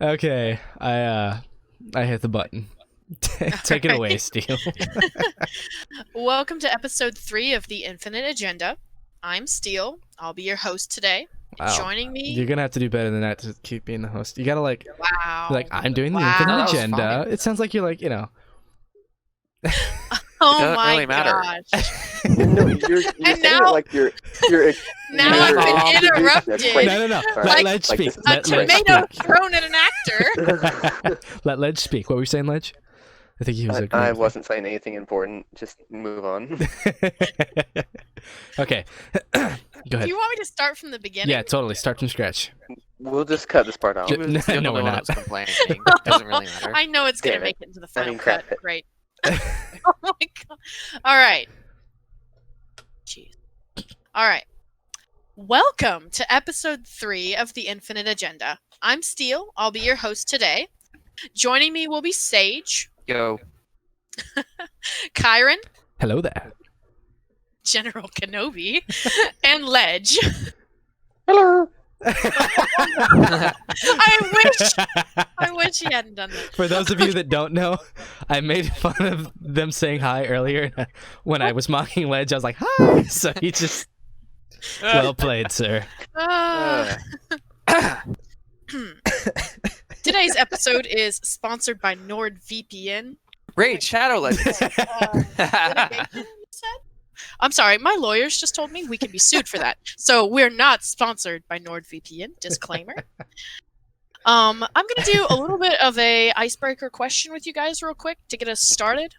Okay, I hit the button. Take it Alright. away, Steel. Welcome to episode 3 of The Infinite Agenda. I'm Steele. I'll be your host today. Wow. Joining me. You're gonna have to do better than that to keep being the host. You gotta Wow. I'm doing the Wow. Infinite That was Agenda. funny. It sounds like you're like, Oh doesn't my really matter. gosh. No, you're And saying now- it like you're Now I've been introducing interrupted. a quick- no. Like- Let Ledge like speak. this is A Let Ledge tomato speak. thrown at an actor. Let Ledge speak. What were you saying, Ledge? I think he was agreeing I with me. wasn't saying anything important. Just move on. Okay. Go Do ahead. you want me to start from the beginning? Yeah, totally. Start from scratch. We'll just cut this part out. Ju- He was No, the only no, we're one not. that was complaining. Doesn't really matter. I know it's gonna Damn it. make it into the final mean, crap cut. it. Great. Oh my god. All right. Jeez. All right. Welcome to episode 3 of The Infinite Agenda. I'm Steele. I'll be your host today. Joining me will be Sage, Yo. Kyran, Hello there. General Kenobi, and Ledge. Hello. I wish he hadn't done that. For those of you that don't know, I made fun of them saying hi earlier when I was mocking Ledge. I was like, hi! So he just... Well played, sir. Today's episode is sponsored by NordVPN. Raid Shadow Legends. Litigation, you said? I'm sorry, my lawyers just told me we can be sued for that. So we're not sponsored by NordVPN. Disclaimer. I'm gonna do a little bit of a icebreaker question with you guys real quick to get us started.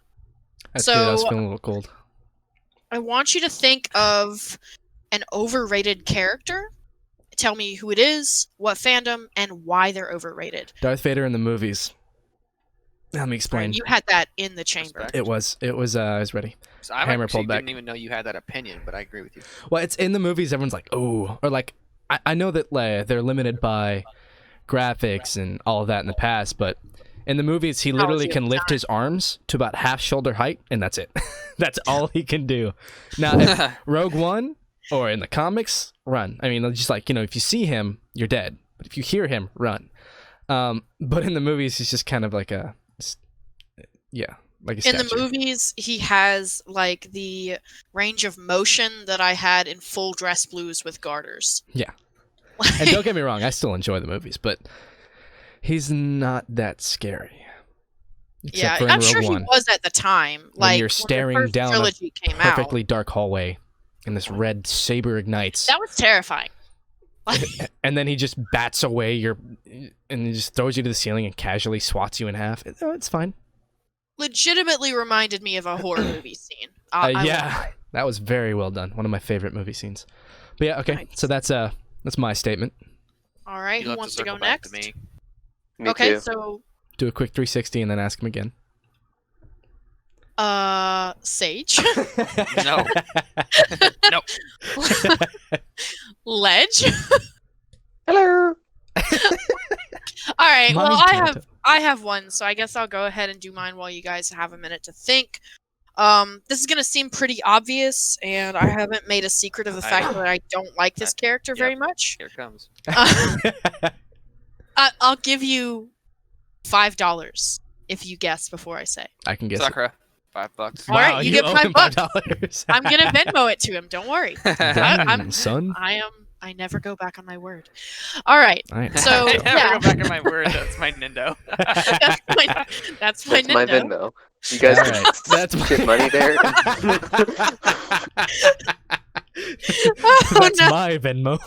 That's good. I was So- feeling a little cold. I want you to think of an overrated character. Tell me who it is, what fandom, and why they're overrated. Darth Vader in the movies. Let me explain. You had that in the chamber. Respect. It was. I was ready. So I Hammer actually pulled back. didn't even know you had that opinion, but I agree with you. Well, it's in the movies. Everyone's like, oh, or like, I know that they're limited by graphics and all of that in the past, but in the movies, he literally at can the lift time. his arms to about half shoulder height, and that's it. That's all he can do. Now, if Rogue One or in the comics, run. I mean, just like, if you see him, you're dead. But if you hear him, run. But in the movies, he's just kind of like a In the statue. movies, he has like the range of motion that I had in Full Dress Blues with garters. Yeah. And don't get me wrong, I still enjoy the movies, but he's not that scary. Except for in I'm Rogue sure One, he was at the time. when Like you're the staring first down a trilogy came out. perfectly dark hallway, and this red saber ignites, That was terrifying. Like, and then he just bats away and he just throws you to the ceiling and casually swats you in half. It's fine. legitimately reminded me of a horror movie scene. I won't Yeah, lie. that was very well done. One of my favorite movie scenes. But yeah, okay. Nice. So that's my statement. All right, You'll who have wants to go circle back next? me. Me Okay, too. so Do a quick 360 and then ask him again. Sage, No. No. Ledge. Hello. All right. Well, Mommy Tonto. I have one, so I guess I'll go ahead and do mine while you guys have a minute to think. This is gonna seem pretty obvious, and I haven't made a secret of the fact that I don't like this character very much. Here it comes. I'll give you $5 if you guess before I say. I can guess. Sakura. $5. All right, you get owe $5 him $5. I'm gonna Venmo it to him. Don't worry. I'm- Son. I never go back on my word. All right. All right. So, I never yeah. go back on my word. That's my Nindo. That's my That's my Nintendo. Venmo. You guys All can right, that's my- get money there. Oh That's no, my Venmo.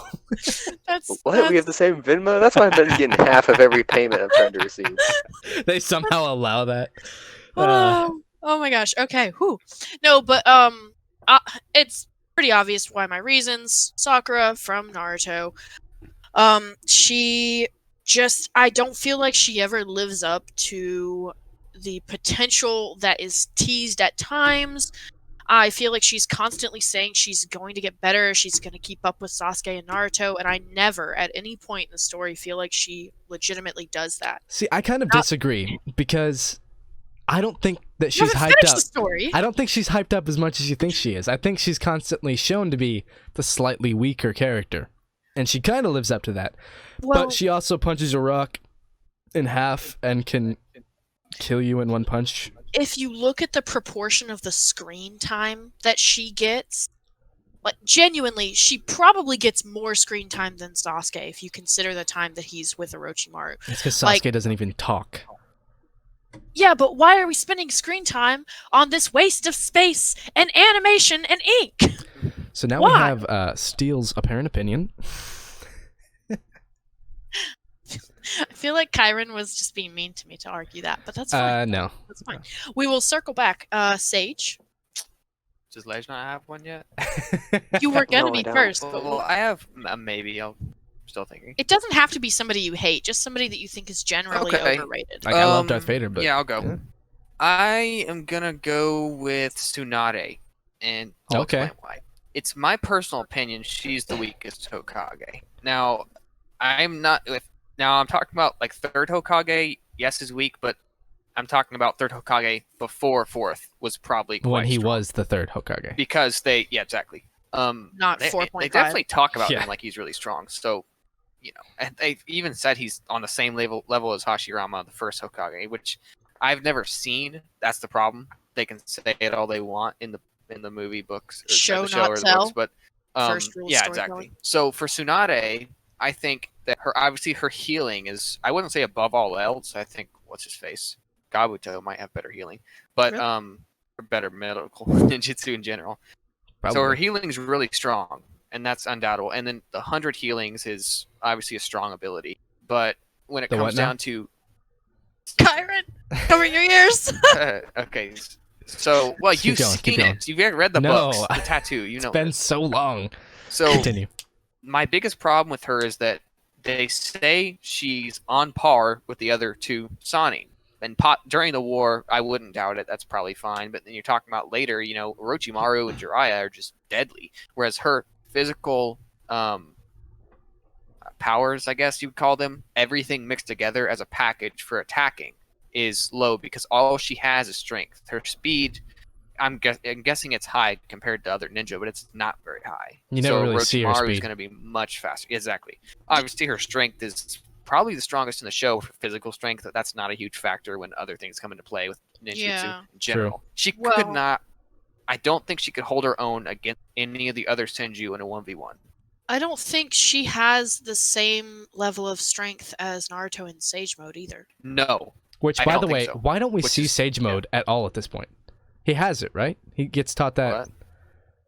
that's What? We have the same Venmo? That's why I've been getting half of every payment I'm trying to receive. They somehow allow that. Oh my gosh. Okay. Whew. No, but it's pretty obvious why my reasons. Sakura from Naruto. She just I don't feel like she ever lives up to the potential that is teased at times. I feel like she's constantly saying she's going to get better, she's going to keep up with Sasuke and Naruto, and I never, at any point in the story, feel like she legitimately does that. See, I kind of Not- disagree because I don't think that You she's haven't hyped finished up. the story. I don't think she's hyped up as much as you think she is. I think she's constantly shown to be the slightly weaker character, and she kind of lives up to that. Well, But she also punches a rock in half and can kill you in one punch. If you look at the proportion of the screen time that she gets, like genuinely, she probably gets more screen time than Sasuke if you consider the time that he's with Orochimaru. It's because Sasuke Like- doesn't even talk. Yeah, but why are we spending screen time on this waste of space and animation and ink? So now Why? we have Steele's apparent opinion. I feel like Kyran was just being mean to me to argue that, but that's fine. No. That's fine. We will circle back. Sage, Does Leadge not have one yet? you were gonna No, I be don't. first. Well, I have maybe. I'm still thinking. It doesn't have to be somebody you hate, just somebody that you think is generally Okay. overrated. Like, I love Darth Vader, but yeah, I'll go. yeah. I am gonna go with Tsunade, and I'll Okay. explain why. It's my personal opinion. She's the weakest Hokage. Now, I'm not with. Now I'm talking about like third Hokage. Yes, is weak, but I'm talking about third Hokage before fourth was probably quite when he strong. was the third Hokage. Because exactly. Not They 4.5. definitely talk about Yeah. him like he's really strong. So, and they even said he's on the same level as Hashirama, the first Hokage, which I've never seen. That's the problem. They can say it all they want in the movie books, or Show, the show not or the tell. books, but First rule of yeah, storytelling. exactly. So for Tsunade, I think that her healing is, I wouldn't say above all else. I think what's his face, Gabuto might have better healing, but Really? or better medical ninjutsu in general. Probably. So her healing is really strong, and that's undoubtable. And then the 100 healings is obviously a strong ability. But when it The comes what now? down to Kyran, cover your ears. okay, so well, Keep you've going, keep seen going. it. You've read the No, books, the tattoo. You It's know. been this. so long. So Continue. my biggest problem with her is that they say she's on par with the other two Sani. And during the war, I wouldn't doubt it. That's probably fine. But then you're talking about later, Orochimaru and Jiraiya are just deadly. Whereas her physical powers, I guess you'd call them, everything mixed together as a package for attacking is low because all she has is strength. Her speed, I'm guessing it's high compared to other ninja, but it's not very high. You never really see her Orochimaru is speed. going to be much faster. Exactly. Obviously, her strength is probably the strongest in the show for physical strength. That's not a huge factor when other things come into play with ninjutsu Yeah. in general. She Well- could not. I don't think she could hold her own against any of the other Senju in a 1v1. I don't think she has the same level of strength as Naruto in Sage Mode either. No. Which, I by don't the think way, so. why don't we Which see is- Sage Mode at all at this point? He has it, right? He gets taught that. What?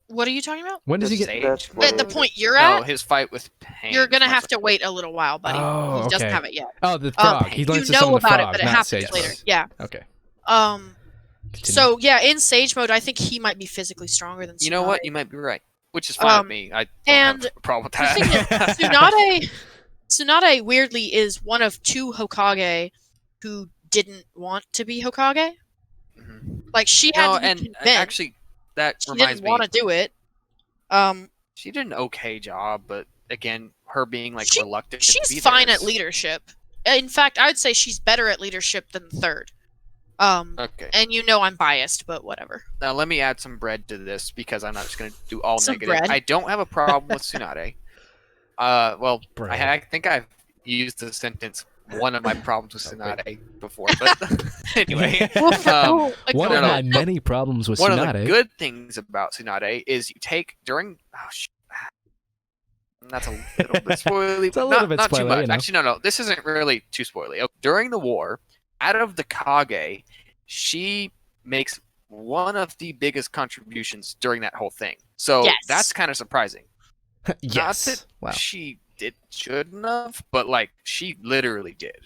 What are you talking about? When does he get? Sage? That's At the what- point you're No, at, his fight with Pain. you're gonna is have much to wait a little while, buddy. Oh, He doesn't okay. have it yet. Oh, the frog. He learns You to know summon the about frog, it, but it not happens Sage later. Mode. Yeah. Okay. Continue. So yeah, in Sage Mode, I think he might be physically stronger than Tsunade. You know what? You might be right. Which is fine with me. I don't and have a problem with the that. thing is, Tsunade weirdly is one of two Hokage who didn't want to be Hokage. Mhm. Like she had No, to be and convinced. actually, that She reminds didn't me. want to do it. She did an okay job, but again, her being like She- reluctant. to be She's there fine at is- leadership. In fact, I would say she's better at leadership than third. Okay. And you know I'm biased, but whatever. Now let me add some bread to this because I'm not just going to do all Some negative. bread? I don't have a problem with Tsunade. Well, Bread. I think I've used the sentence "one of my problems with Tsunade" before, but anyway. One One no, of no. my many problems with One Tsunade. of the good things about Tsunade is you take during. Oh, that's a little bit spoily. It's a but little bit not too spoiler, much. you know. Actually, no. This isn't really too spoily. During the war, out of the Kage, she makes one of the biggest contributions during that whole thing. So Yes. that's kind of surprising. Yes. Not that Wow. she shouldn't have, but like she literally did.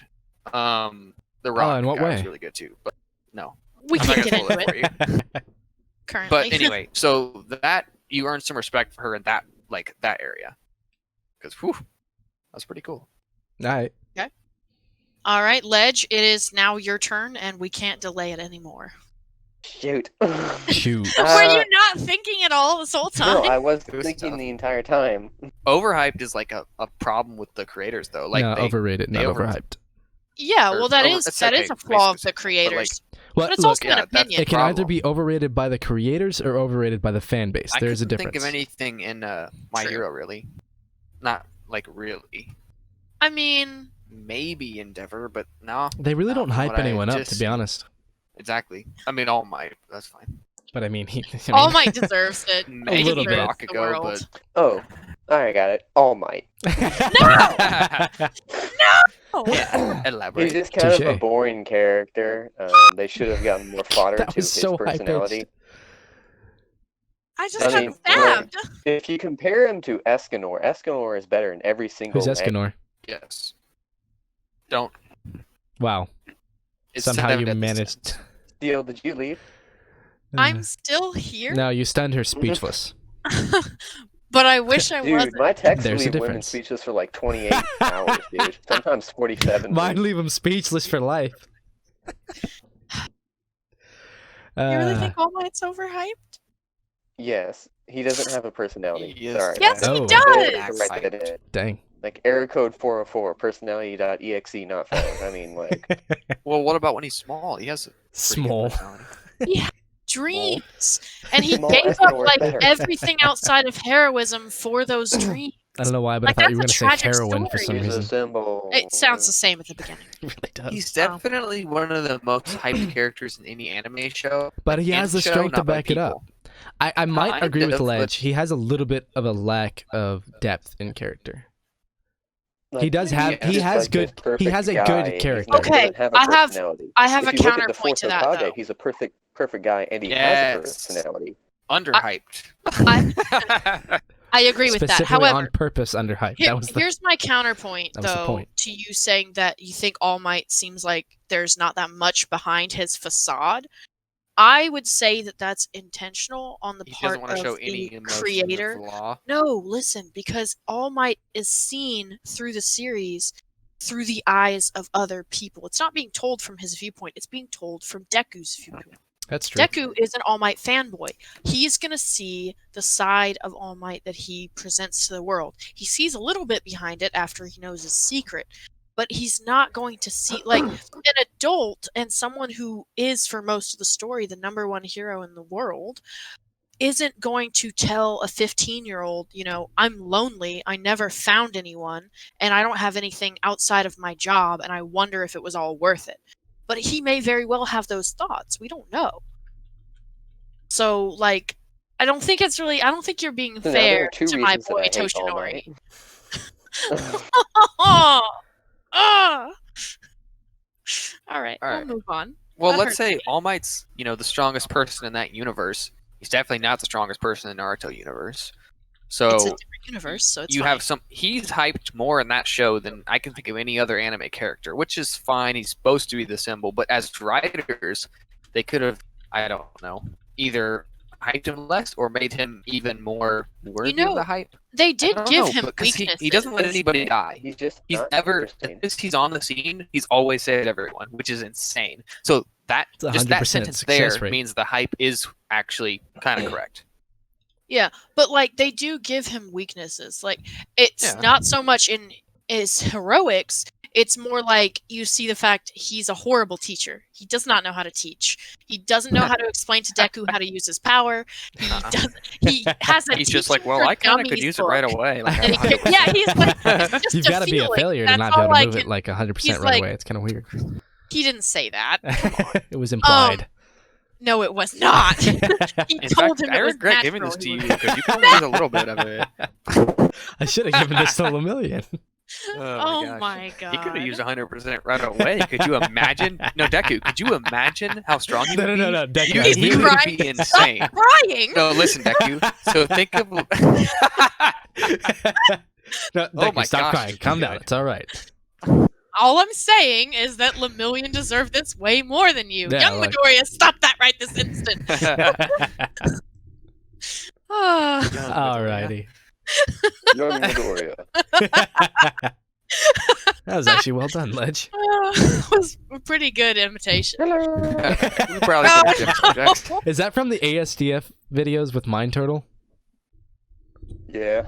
The Oh, Rock in what guy was way? really good too, but no. We I'm not can't gonna get spoil into that it for you. currently. But anyway, so that you earn some respect for her in that area, because that's pretty cool. All right. All right, Ledge, it is now your turn, and we can't delay it anymore. Shoot. Shoot. Were you not thinking at all this whole No, time? I was It was thinking tough. the entire time. Overhyped is like a problem with the creators though. Like no, they, overrated, not they overhyped. Yeah, or well, that over- is it's that okay, is a flaw of the basically, creators, Well, but it's look, also an yeah, that's opinion. it can either problem. be overrated by the creators or overrated by the fan base. I There's a couldn't difference. think of anything in My True. Hero really, not like really. I mean, maybe Endeavor, but no. They really don't hype what I anyone up, to just- be honest. Exactly. I mean, All Might. That's fine. But I mean, All Might deserves it. Maybe He little deserves bit. Rock the ago, world. Oh, I got it. All Might. Elaborate. He's just kind of a Touche. boring character. They should have gotten more fodder That to was his so high-pitched. personality. I just I got mean, stabbed. If you compare him to Escanor, Escanor is better in every single Who's way. Escanor? Yes. Don't. Wow. It's Somehow seven you at this managed. end. Steel, did you leave? I'm still here, No, you stunned her speechless. but I wish I Dude, wasn't. my texts There's a leave women difference. speechless for like 28 hours, dude. Sometimes 47. Mine leave him speechless for life. You really think All Might's overhyped? Yes, he doesn't have a personality. Yes. Sorry. Yes, he I does! had to write that in. Dang. Like error code 404, personality.exe not found. I mean, like, Well, what about when he's small? He has a pretty good Small. personality. He had dreams, and he Small gave Escanor up is like better. everything outside of heroism for those dreams. I don't know why, but Like, I thought you were going that's to a say tragic heroin for story. some he's a reason. symbol. It sounds the same at the beginning. It really does. He's definitely one of the most hyped characters in any anime show. But he has the Show, strength to not by back it up. people. I might Kind agree with of, but- Leadge. He has a little bit of a lack of depth in character. Like, He does have. Yeah. He just has like good. this perfect He has a guy, good and he's character. not- Okay, doesn't have a I have- personality. I have If a you look at the counterpoint fourth to that, Hokage, though. he's a perfect guy, and he has a Yes. personality. Underhyped. I agree with that. Specifically However, on purpose, underhyped. That was the. here's my counterpoint, that was the though, point. to you saying that you think All Might seems like there's not that much behind his facade. I would say that that's intentional on the He part doesn't want to show of any the emotion creator. or flaw. No, listen, because All Might is seen through the series through the eyes of other people. It's not being told from his viewpoint, it's being told from Deku's viewpoint. That's true. Deku is an All Might fanboy. He's going to see the side of All Might that he presents to the world. He sees a little bit behind it after he knows his secret, but he's not going to see, like, an adult and someone who is, for most of the story, the number one hero in the world, isn't going to tell a 15-year-old, I'm lonely, I never found anyone, and I don't have anything outside of my job, and I wonder if it was all worth it. But he may very well have those thoughts. We don't know. So, like, I don't think you're being So now there fair are two to my reasons that boy I hate All Toshinori. Might. All right, All we'll right. move on. Well, That let's hurts say me. All Might's, the strongest person in that universe. He's definitely not the strongest person in the Naruto universe. So It's a different universe, so it's you fine. have some. He's hyped more in that show than I can think of any other anime character, which is fine. He's supposed to be the symbol, but as writers, they could have, I don't know, either hyped him less or made him even more worthy of the hype. They I did don't give know, him because weaknesses. he doesn't let anybody die. He's just He's not never, interesting. since he's on the scene, he's always saved everyone, which is insane. So that It's a just that 100% sentence success there rate. means the hype is actually kind of correct. Yeah, but like they do give him weaknesses. Like it's Yeah. not so much in his heroics. It's more like you see the fact he's a horrible teacher. He does not know how to teach. He doesn't know how to explain to Deku how to use his power. He doesn't. He has a. He's just like, teaching well, for I kind of could dummies use it book. right away. Like, And he could- yeah, he's like, it's just You've a got to be a feeling. failure to That's not be able all to I move it can- like 100% he's right like- away. It's kind of weird. He didn't say that. It was implied. No, it was not. He In told fact, him I it was regret giving this natural. to you because you probably use a little bit of it. I should have given this to Lemillion. Oh my god. He could have used 100% right away. Could you imagine? No, Deku, could you imagine how strong he would be? No. Deku, You, I He's he really- would crying. be insane. Crying. No, listen, Deku. So think of. No, Oh Deku, my stop gosh, crying. it's Calm good. down. It's all right. All I'm saying is that Lemillion deserved this way more than you. Yeah, Young like- Midoriya, stop that right this instant. Ah. Alrighty. Young Midoriya. That was actually well done, Ledge. That was a pretty good imitation. Hello. We probably could have different subjects. Is that from the ASDF videos with Mind Turtle? Yeah.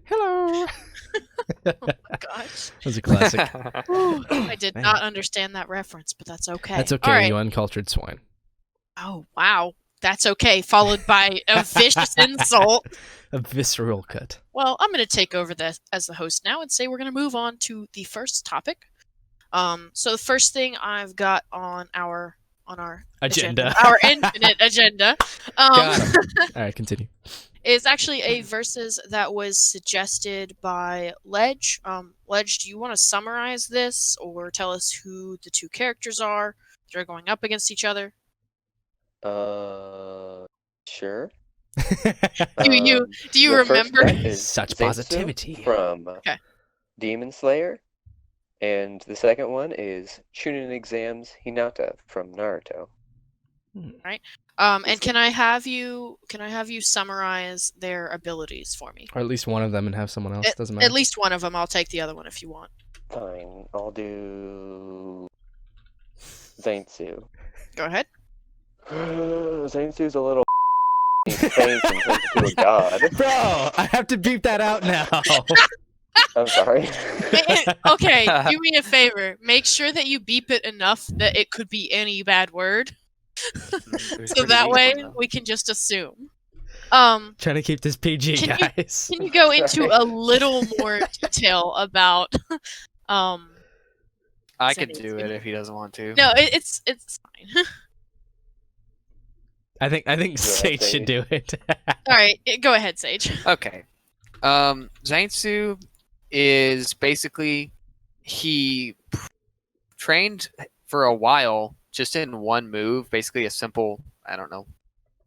Hello. Oh my gosh. That was a classic. I did Man. not understand that reference, but that's okay. That's okay, All right. you uncultured swine. Oh, wow. That's okay, followed by a vicious insult. A visceral cut. Well, I'm going to take over as the host now and say we're going to move on to the first topic. So the first thing I've got on our Agenda. our infinite agenda, Got 'em. All right, continue. is actually a versus that was suggested by Leadge. Leadge, do you want to summarize this or tell us who the two characters are that are going up against each other? Sure. Do you The first remember? one is Such Zenitsu positivity. from Okay. Demon Slayer, and the second one is Chuunin Exams Hinata from Naruto. And can I have you summarize their abilities for me? Or at least one of them and have someone else. Doesn't matter. At least one of them. I'll take the other one if you want. Fine, I'll do Zenitsu. Go ahead. Zenitsu's a little faint and turns into a god. Bro, I have to beep that out now. I'm sorry. Okay, do me a favor. Make sure that you beep it enough that it could be any bad word. So that way we can just assume. Trying to keep this PG, guys. Can you go into a little more detail about I could Zenitsu? do it if he doesn't want to. No, it's fine. I think Sage should do it. All right, go ahead, Sage. Okay. Zenitsu is basically he trained for a while just in one move, basically a simple, I don't know,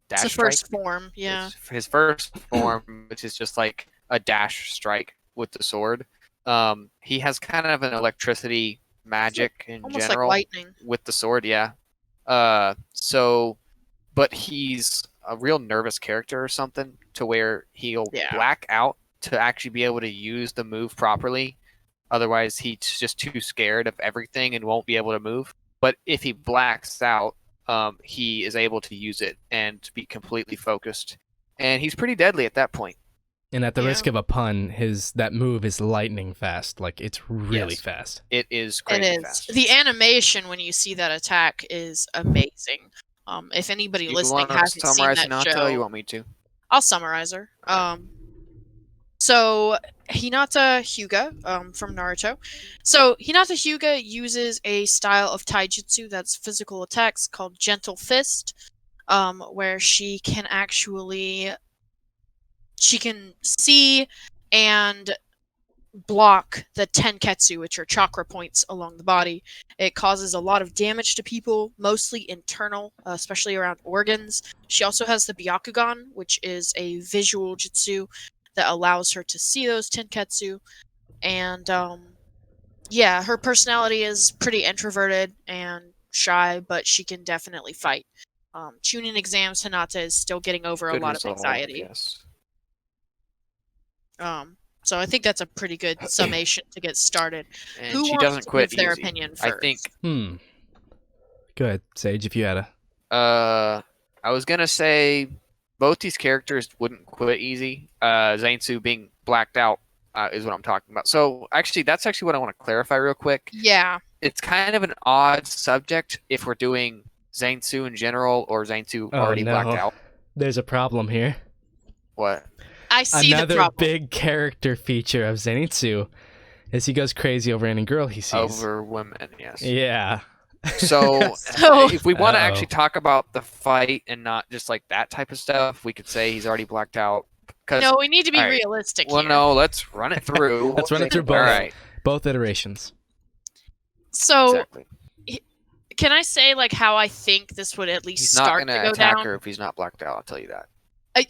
dash It's the strike. first form, yeah. His first form, which is just like a dash strike with the sword. He has kind of an electricity magic in Almost general like lightning. with the sword, yeah. But he's a real nervous character or something to where he'll black out to actually be able to use the move properly. Otherwise, he's just too scared of everything and won't be able to move. But if he blacks out, he is able to use it and be completely focused. And he's pretty deadly at that point. And at the risk of a pun, that move is lightning fast. Like, it's really fast. It is crazy fast. The animation when you see that attack is amazing. If anybody listening hasn't seen that Hinata, show, you want me to? I'll summarize her. So Hinata Hyuga from Naruto. So Hinata Hyuga uses a style of taijutsu that's physical attacks called Gentle Fist, where she can see and block the tenketsu, which are chakra points along the body. It causes a lot of damage to people, mostly internal, especially around organs. She also has the Byakugan, which is a visual jutsu that allows her to see those tenketsu. And her personality is pretty introverted and shy, but she can definitely fight. Chuunin Exams Hinata is still getting over a lot of anxiety. Yes. So I think that's a pretty good summation to get started. And Who she wants doesn't to quit give their easy. opinion first? I think. Go ahead, Sage, if you had a. I was gonna say both these characters wouldn't quit easy. Zenitsu being blacked out is what I'm talking about. So actually, that's actually what I want to clarify real quick. Yeah. It's kind of an odd subject if we're doing Zenitsu in general or Zenitsu already blacked out. There's a problem here. What? I see Another the problem. big character feature of Zenitsu is he goes crazy over any girl he sees. Over women, yes. Yeah. So, So- if we want to actually talk about the fight and not just like that type of stuff, we could say he's already blacked out. No, we need to be all right. realistic Well, here. no, let's run it through. Let's run it through both. All right. Both iterations. So, Exactly. can I say like how I think this would at least He's not start going to to go attack down? her if he's not blacked out, I'll tell you that.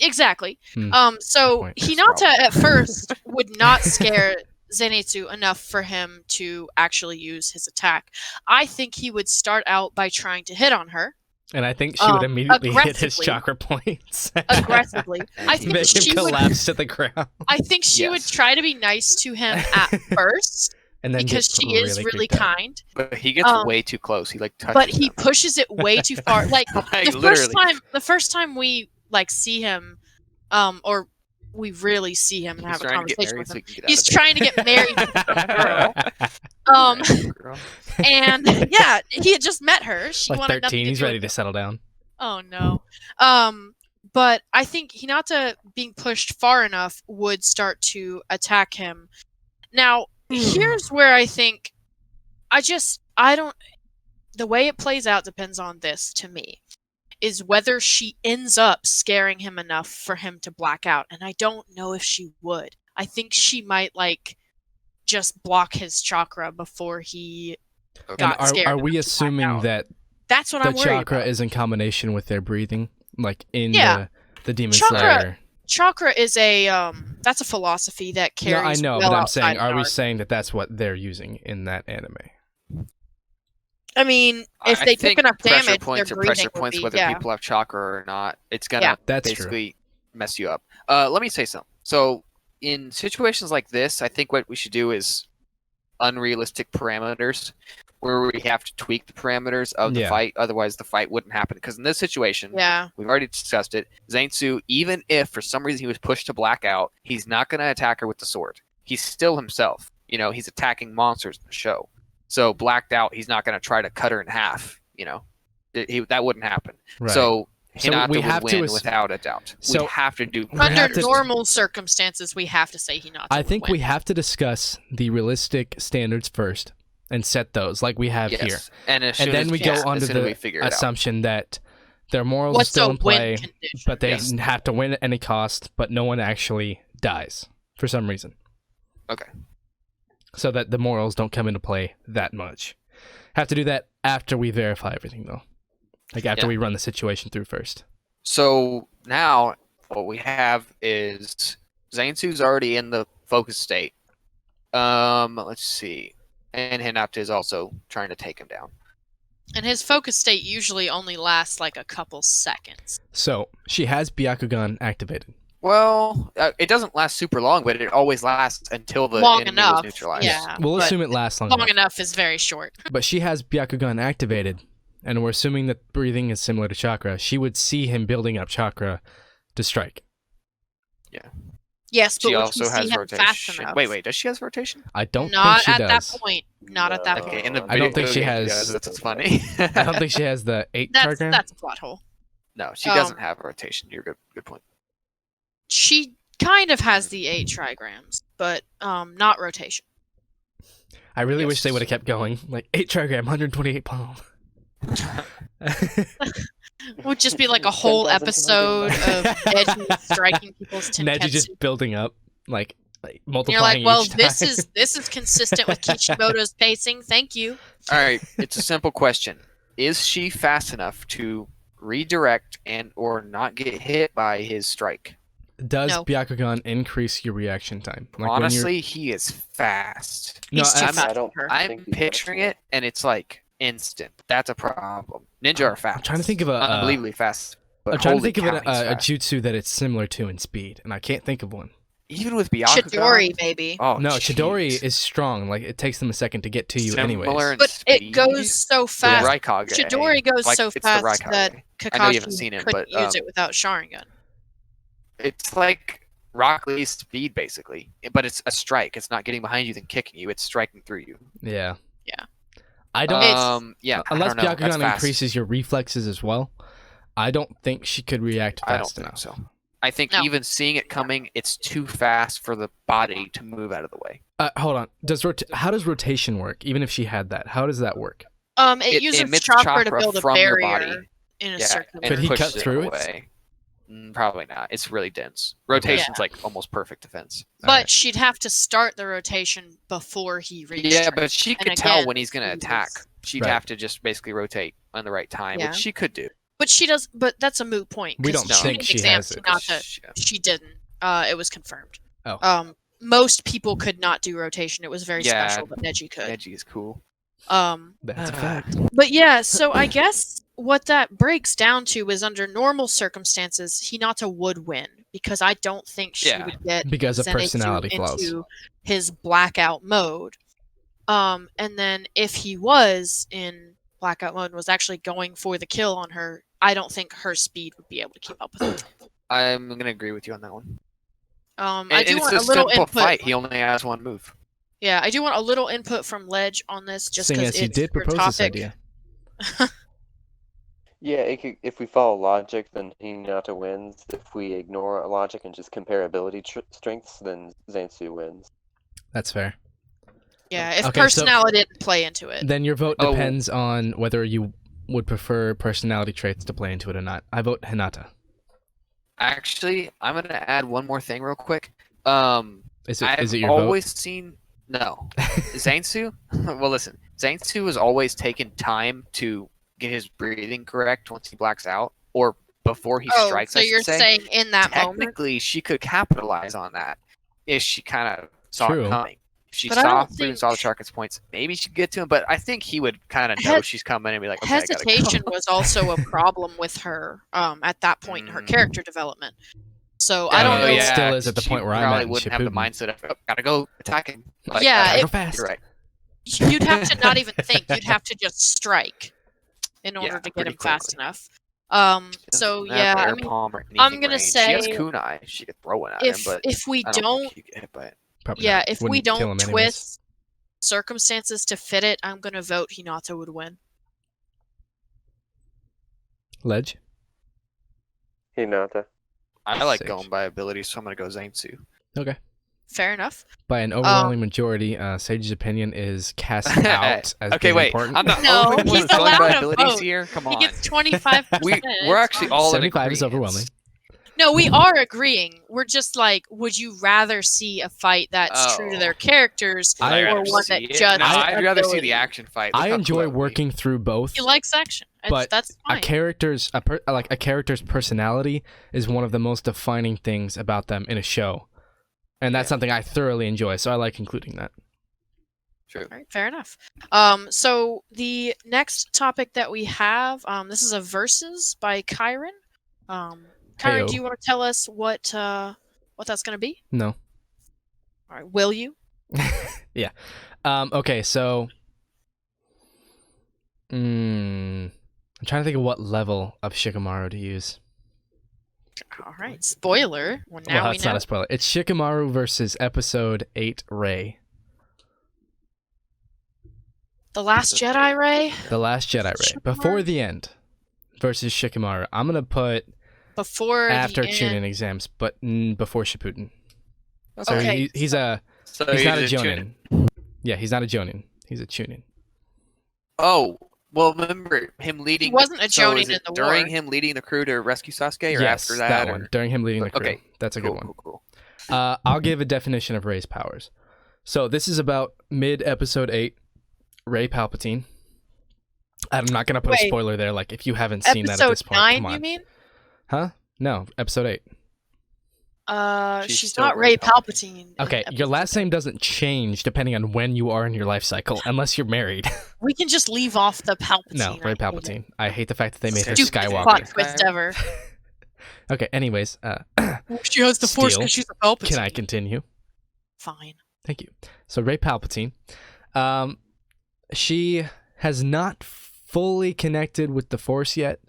Exactly. Hmm. So Good point. Hinata at first would not scare Zenitsu enough for him to actually use his attack. I think he would start out by trying to hit on her And I think she would immediately hit his aggressively. chakra points. aggressively. I think Make him she would. collapse to the ground. I think she would Yes. try to be nice to him at first And then because get she is really creeped out. kind. But he gets way too close. He like touches But he him. pushes it way too far. Like Like, the literally. first time we like see him, or we really see him and He's have a trying to get conversation married with so him. he can get He's out of trying to get married to this girl. Girl. And yeah, he had just met her. She Like wanted nothing 13, to he's do ready with to settle down. Oh no. But I think Hinata being pushed far enough would start to attack him. Now, here's where I think I don't the way it plays out depends on this to me. Is whether she ends up scaring him enough for him to black out. And I don't know if she would. I think she might just block his chakra before he got And scared. are we enough to black assuming out. that That's what the I'm worried chakra about. is in combination with their breathing, like in Yeah. the demon Chakra- slayer? Chakra is that's a philosophy that No, I carries know, well but I'm outside saying, of are we Naruto. saying that that's what they're using in that anime? I mean, if they took think enough pressure damage, points their are breathing pressure would points, be, whether yeah. people have chakra or not. It's gonna Yeah. That's true. basically mess you up. Let me say something. So in situations like this, I think what we should do is unrealistic parameters, where we have to tweak the parameters of the Yeah. fight. Otherwise, the fight wouldn't happen. Because in this situation, Yeah. we've already discussed it. Zenitsu, even if for some reason he was pushed to black out, he's not going to attack her with the sword. He's still himself. You know, he's attacking monsters in the show. So blacked out, he's not going to try to cut her in half. You know, that wouldn't happen. Right. So So Hinata we would have to win ass- without a doubt. So- we have to do. We Under have to- normal circumstances, we have to say Hinata I would think win. we have to discuss the realistic standards first and set those like we have yes. here. And, as soon And then as, we yeah, go under as soon as we the figure it out. assumption that their morals are What's still a in play, win condition? but they Yes. have to win at any cost, but no one actually dies for some reason. Okay. So that the morals don't come into play that much. Have to do that after we verify everything, though. Like after Yeah. we run the situation through first. So now what we have is Zenitsu's already in the focus state. Let's see. And Hinata is also trying to take him down. And his focus state usually only lasts like a couple seconds. So she has Byakugan activated. Well, it doesn't last super long, but it always lasts until the Long enemy enough, was neutralized. yeah. We'll but assume it lasts long long enough. enough is very short. But she has Byakugan activated, and we're assuming that breathing is similar to chakra. She would see him building up chakra to strike. Yes, but She would also you see has him fast rotation. enough? Wait, does she have rotation? I don't Not think she at does. that point. Not at that Okay, point. in the I don't think video she game, has- That's funny. I don't think she has the 8 trigram. That's a plot hole. No, she doesn't have rotation. You're good. Good point. She kind of has the 8 trigrams, but not rotation. I really wish they Yes. would have kept going. Like 8 trigram, 128 palm. Would just be like a whole 10,000 episode of Neji striking people's Neji tenketsu. just building up, like And multiplying you're like, well, each this time. is consistent with Kishimoto's pacing. Thank you. All right, it's a simple question. Is she fast enough to redirect and or not get hit by his strike? Does No. Byakugan increase your reaction time? Like Honestly, he is fast. No, He's too I'm- fast I don't- for her. I I'm think he's picturing fast it, and it's like instant. That's a problem. Ninja are fast. I'm trying to think of a unbelievably fast. But I'm trying to holy think of cow, he's a fast. jutsu that it's similar to in speed, and I can't think of one. Even with Byakugan. Chidori, maybe. Oh No, jeez. Chidori is strong. Like it takes them a second to get to you, Similar anyways. in But it speed. goes so The fast. Raikage. Chidori goes Like, so it's the fast Raikage. that I know you haven't Kakashi seen it, couldn't but, use it without Sharingan. It's like Rock Lee's speed, basically. But it's a strike. It's not getting behind you then kicking you. It's striking through you. Yeah. Yeah. I don't. Yeah. unless I don't know. That's Byakugan fast. increases your reflexes as well, I don't think she could react I don't fast think enough. so. I think No. even seeing it coming, it's too fast for the body to move out of the way. Hold on. How does rotation work? Even if she had that, how does that work? It uses emits chakra to build a from your barrier body. in a Yeah, circular. and Could he pushes cut through it? away. Probably not. It's really dense. Rotation's like almost perfect defense. But Alright. she'd have to start the rotation before he reached Yeah, her. but she And could tell again, when he's going to he attack. was- She'd Right. have to just basically rotate on the right time, Yeah. which she could do. But she does. But that's a moot point. We 'cause don't Chuunin think she exams has it. Hinata, Yeah. she didn't. It was confirmed. Oh. Most people could not do rotation. It was very Yeah. special that Neji could. Neji is cool. That's a fact. But yeah, so I guess what that breaks down to is under normal circumstances, Hinata would win because I don't think she Yeah. would get Because of Zenitsu personality flaws. into his blackout mode. And then if he was in blackout mode and was actually going for the kill on her, I don't think her speed would be able to keep up with it. I'm going to agree with you on that one. I And do it's want a a little simple input. fight. He only has one move. Yeah, I do want a little input from Leadge on this, just Seeing because as he it's did your propose this topic. idea. Yeah, if we follow logic, then Hinata wins. If we ignore logic and just compare ability strengths, then Zenitsu wins. That's fair. Yeah, if Okay, so- personality didn't play into it. Then your vote Oh. depends on whether you would prefer personality traits to play into it or not. I vote Hinata. Actually, I'm gonna add one more thing real quick. Is I've it your always seen no Zenitsu. Well, listen, Zenitsu has always taken time to get his breathing correct once he blacks out, or before he strikes. So I should you're say. saying in that moment? Technically, she could capitalize on that if she kind of saw True. it coming. If she But I saw don't through and think- saw the Sharkins points, maybe she'd get to him. But I think he would kind of know she's coming and be like, okay, I gotta Hesitation go. was also a problem with her at that point in her character development. So I Yeah, don't know. it still is at the she point where I'm probably at in wouldn't have the Shippuden. mindset of, oh, gotta go attack him. Like, Yeah, Gotta it- go fast. you're right. You'd have to not even think. You'd have to just strike in order Yeah, to get pretty him fast quickly. enough. She So doesn't have yeah, air I mean, palm or I'm anything gonna range. She has say kunai. She could throw it at him, but if we I don't don't, think he could get hit by it. Probably yeah, not. if we Wouldn't kill don't him anyways. twist circumstances to fit it, I'm gonna vote Hinata would win. Ledge. Hinata. I like Sage. going by ability, so I'm gonna go Zenitsu. Okay. Fair enough. By an overwhelming majority, Sage's opinion is cast out as Okay, being wait. important. I'm not No, only one he's who's going by allowed to abilities vote. here. Come He on. gets 25%. We're actually all in 75 is agreement. overwhelming. No, we are agreeing. We're just like, would you rather see a fight that's true to Oh. their characters, I'd or rather one see that it. just No, I'd rather see ability? the action fight. Look I how enjoy cool that would be. working through both, He likes action. but That's a fine. character's a character's personality is one of the most defining things about them in a show, and that's Yeah. something I thoroughly enjoy. So I like including that. True. All right, fair enough. So the next topic that we have, this is a versus by Kyran. Kyran, Heyo. do you want to tell us what that's going to be? No. All right, will you? Yeah. Okay, so I'm trying to think of what level of Shikamaru to use. All right, spoiler. Well, now Well, we it's know. not a spoiler. It's Shikamaru versus Episode 8 Rey. The Last Jedi, Ray. The Last Jedi Rey. Shikamaru? Before the end versus Shikamaru. I'm going to put Before after the Chuunin end. exams, but before Shippuden. So Okay. he's not a Chuunin. Jonin. Yeah, he's not a Jonin. He's a Chuunin. Oh, well, remember him leading. He wasn't a so Jonin is it in the during war. him leading the crew to rescue Sasuke, or Yes, after that? one. or- During him leading the crew. Okay, That's a good one. Cool. I'll give a definition of Rey's powers. So this is about mid-episode 8, Rey Palpatine. I'm not going to put a Wait. spoiler there, like if you haven't seen that at Episode this point. 9, Come on. you mean? Huh? No, episode 8. She's still not Rey Ray Palpatine. in Okay, your episode last 8. name doesn't change depending on when you are in your life cycle, unless you're married. We can just leave off the Palpatine. No, I Rey hate it. Palpatine. I hate the fact that they made her Stupid Skywalker. plot twist ever. Okay, anyways, She has the Force Steal. because she's a Palpatine. can I continue? Fine. Thank you. So Rey Palpatine, she has not fully connected with the Force yet.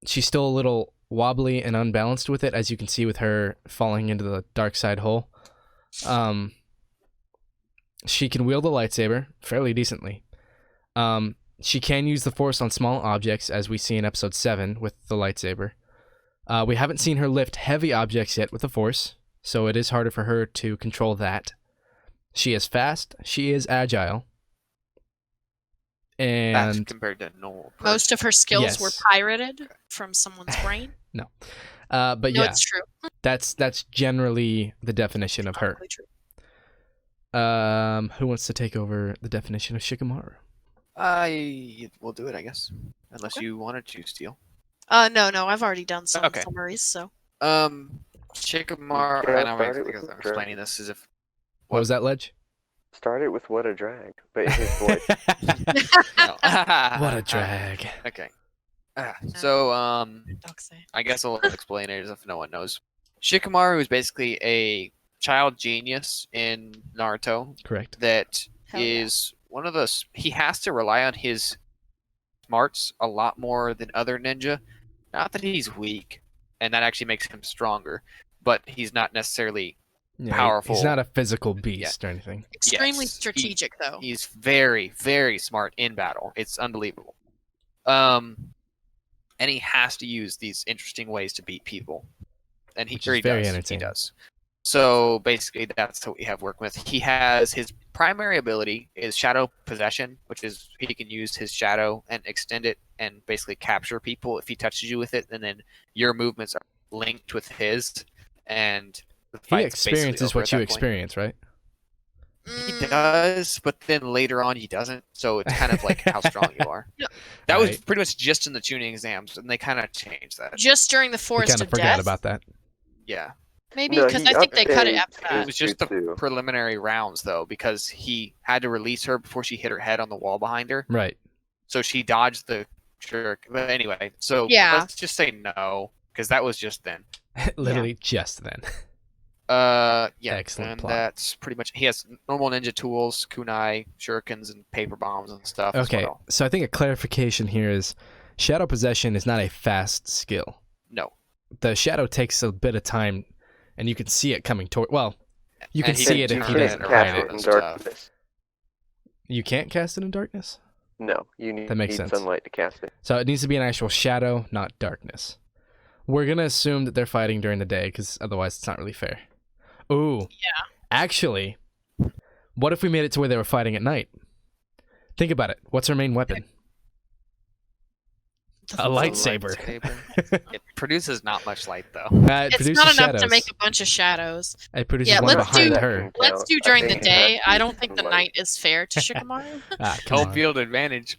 She's still a little wobbly and unbalanced with it, as you can see with her falling into the dark side hole. She can wield a lightsaber fairly decently. She can use the Force on small objects, as we see in Episode 7 with the lightsaber. We haven't seen her lift heavy objects yet with the Force, so it is harder for her to control that. She is fast. She is agile. That's And compared to normal. Most of her skills were Yes. pirated from someone's brain. but No, yeah, it's true. that's generally the definition of her. Totally true. Who wants to take over the definition of Shikamaru? I will do it, I guess, unless Okay. you wanted to steal. No, I've already done some Okay. summaries, so. Shikamaru, Yeah, and I'm started with the explaining this as if What was that, Ledge? Started with what a drag, but in his voice. no. What a drag. Okay. So Doc say. I guess I'll explain it as if no one knows. Shikamaru is basically a child genius in Naruto Correct. that Hell yeah. is one of those. He has to rely on his smarts a lot more than other ninja. Not that he's weak, and that actually makes him stronger, but he's not necessarily. Yeah, Powerful. He's not a physical beast or anything. Extremely Yes, strategic, though. He's very, very smart in battle. It's unbelievable. And he has to use these interesting ways to beat people. And Which is very he entertaining. does. So basically, that's what we have working with. He has his primary ability is shadow possession, which is he can use his shadow and extend it and basically capture people if he touches you with it, and then your movements are linked with his, and the He fight's basically experiences over what at you that point. experience, right? He does, but then later on he doesn't. So it's kind of like how strong you are. No. That was Right. pretty much just in the tuning exams, and they kind of changed that. Just during the We Forest kind of of forgot Death? about that. Yeah. Maybe, No, because he I think they cut it updated after It that. was just the Jutsu. preliminary rounds, though, because he had to release her before she hit her head on the wall behind her. Right. So she dodged the jerk. But anyway, so Yeah. let's just say no, because that was just then. Literally just then. Yeah. Excellent and plot. that's pretty much. He has normal ninja tools, kunai, shurikens, and paper bombs and stuff. as Okay, well. so I think a clarification here is shadow possession is not a fast skill. No. The shadow takes a bit of time, and you can see it coming toward. Well, you can And he see can it if you he turn doesn't it can't hide cast around it. it in and stuff. darkness. You can't cast it in darkness. No, you need That makes sense. sunlight to cast it. So it needs to be an actual shadow, not darkness. We're gonna assume that they're fighting during the day, because otherwise it's not really fair. Ooh. Yeah. Actually, what if we made it to where they were fighting at night? Think about it. What's her main weapon? A lightsaber. It produces not much light, though. It It's produces not enough shadows. to make a bunch of shadows. It produces Yeah, one let's behind do- her. Let's do during the day. I don't think the night is fair to Shikamaru. Come Home on. field advantage.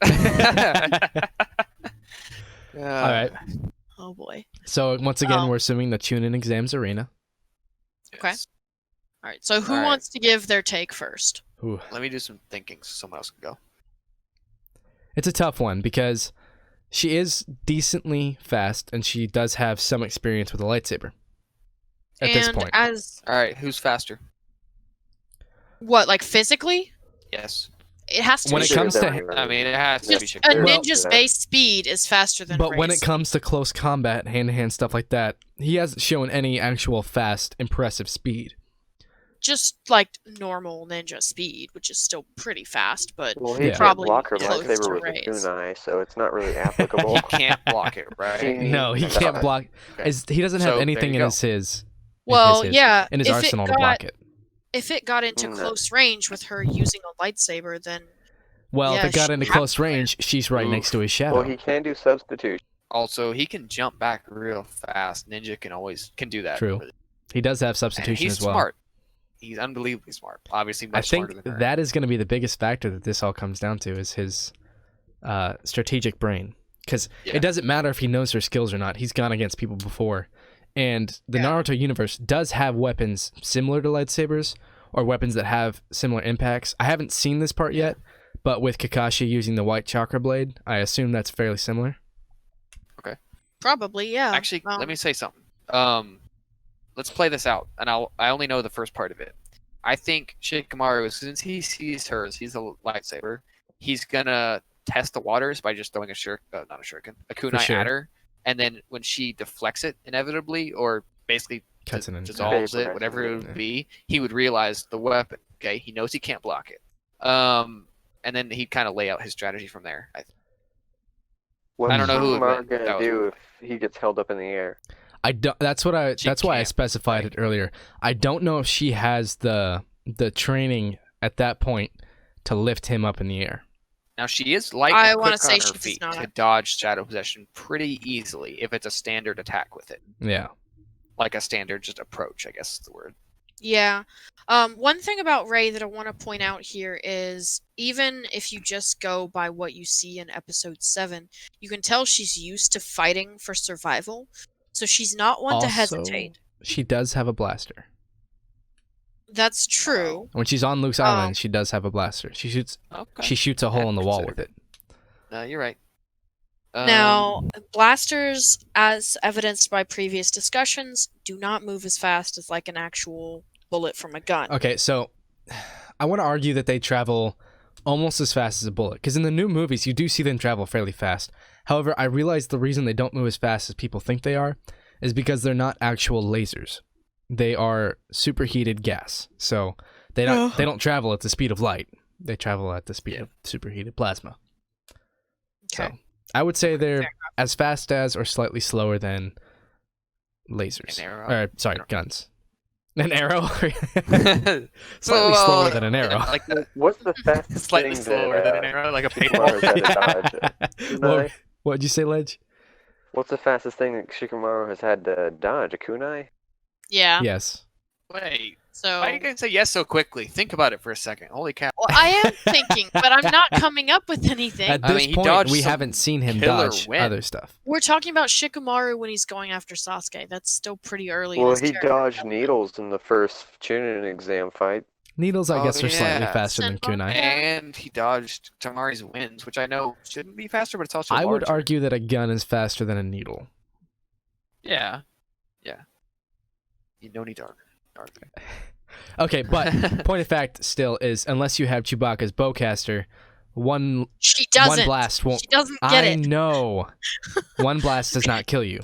All right. Oh boy. So once again, Oh. we're assuming the Chuunin exams arena. Okay. All right. So who All right. wants to give their take first? Ooh. Let me do some thinking so someone else can go. It's a tough one because she is decently fast and she does have some experience with a lightsaber. At this And point. as All right, who's faster? what, like physically? Yes. It has to When be. it comes to I mean, it has to be Just a Shikamaru. Well, ninja's yeah. base speed is faster than But when it Ray's. comes to close combat, hand-to-hand stuff like that, he hasn't shown any actual fast, impressive speed. Just like normal ninja speed, which is still pretty fast, but Well, he Yeah. can't Probably block her close lightsaber to with a Ray's. kunai, so it's not really applicable. He can't block it, right? No, he can't block. Okay. He doesn't have So, there anything you in go. his well, his- yeah. in his if arsenal it to block it. If it got into No. close range with her using a lightsaber, then Well, Yeah, if it got she into has close to. range, she's right Oof. next to his shadow. Well, he can do substitution. Also, he can jump back real fast. Ninja can do that. True. He does have And substitution he's as well. smart. He's unbelievably smart. Obviously, I much think smarter than her. that is going to be the biggest factor that this all comes down to is his strategic brain. Because Yeah. it doesn't matter if he knows her skills or not. He's gone against people before. And the Yeah. Naruto universe does have weapons similar to lightsabers or weapons that have similar impacts. I haven't seen this part yet, but with Kakashi using the white chakra blade, I assume that's fairly similar. probably, yeah. Actually, let me say something. Let's play this out, and I only know the first part of it. I think Shikamaru, since he sees hers, he's a lightsaber. He's gonna test the waters by just throwing a kunai sure. at her, and then when she deflects it inevitably, or basically Cuts it in. dissolves Vapor it, whatever it acid, would be, he would realize the weapon. Okay, he knows he can't block it. And then he'd kind of lay out his strategy from there. What's I don't know who would Shikamaru win. gonna That was do my- if he gets held up in the air? I don't, that's why I can't, specified it earlier. I don't know if she has the training at that point to lift him up in the air. Now she is light I and wanna quick say on her she does feet not. to dodge shadow possession pretty easily if it's a standard attack with it, Yeah. like a standard just approach. I guess is the word. Yeah. One thing about Rey that I want to point out here is even if you just go by what you see in episode 7, you can tell she's used to fighting for survival. So she's not one to hesitate. She does have a blaster. That's true. When she's on Luke's island, she does have a blaster. She shoots a hole in the wall with it. No, you're right. Now, blasters, as evidenced by previous discussions, do not move as fast as like an actual bullet from a gun. Okay, so I want to argue that they travel almost as fast as a bullet. Because in the new movies, you do see them travel fairly fast. However, I realize the reason they don't move as fast as people think they are is because they're not actual lasers. They are superheated gas. So they don't travel at the speed of light. They travel at the speed of superheated plasma. Okay. So I would say they're Fair as fast as or slightly slower than lasers. An arrow. Or, sorry, guns. An arrow? So, Slightly slower than an arrow. Like What's the fastest slightly thing slower than an that arrow, like a Shikamaru's had to paintball. dodge? What'd you say, Ledge? What's the fastest thing that Shikamaru has had to dodge? A kunai? Yeah. Yes. Wait, So. why are you gonna say yes so quickly? Think about it for a second. Holy cow! Well, I am thinking, but I'm not coming up with anything. At I this mean, he point, dodged we some haven't seen him killer dodge win. other stuff. We're talking about Shikamaru when he's going after Sasuke. That's still pretty early. in Well, his he character dodged needles in the first Chuunin exam fight. Needles, I Oh, guess, are slightly yeah. faster than Senpai. kunai. And he dodged Tamari's winds, which I know shouldn't be faster, but it's also I would larger. argue that a gun is faster than a needle. Yeah. You don't need to argue. Okay, but point of fact still is, unless you have Chewbacca's bowcaster, one She doesn't. blast won't. She doesn't get I it. know. One blast does not kill you.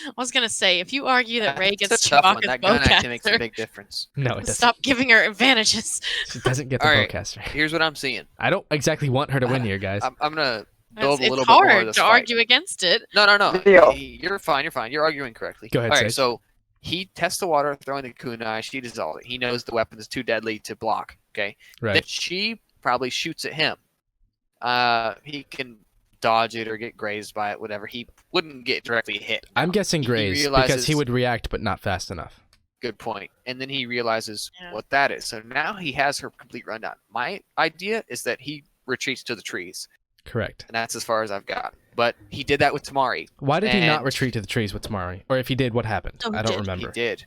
I was gonna say, if you argue that Rey It's gets a tough one. Chewbacca's That gun actually makes a bowcaster, big difference. No, it doesn't. stop giving her advantages. She doesn't get the Alright. bowcaster. Here's what I'm seeing. I don't exactly want her to win here, guys. I'm gonna build a It's little bit more of hard this to fight. argue against it. No. Yo. You're fine. You're fine. You're arguing correctly. Go ahead, All right. Sage. So he tests the water, throwing the kunai. She dissolves it. He knows the weapon is too deadly to block. Okay. Then Right. she probably shoots at him. He can dodge it or get grazed by it. Whatever. He wouldn't get directly hit. I'm guessing He Graze because realizes- he would react, but not fast enough. Good point. And then he realizes Yeah. what that is. So now he has her complete rundown. My idea is that he retreats to the trees, Correct. and that's as far as I've got. But he did that with Tamari. Why did he not And- retreat to the trees with Tamari? Or if he did, what happened? Oh, he I don't did. remember. He did.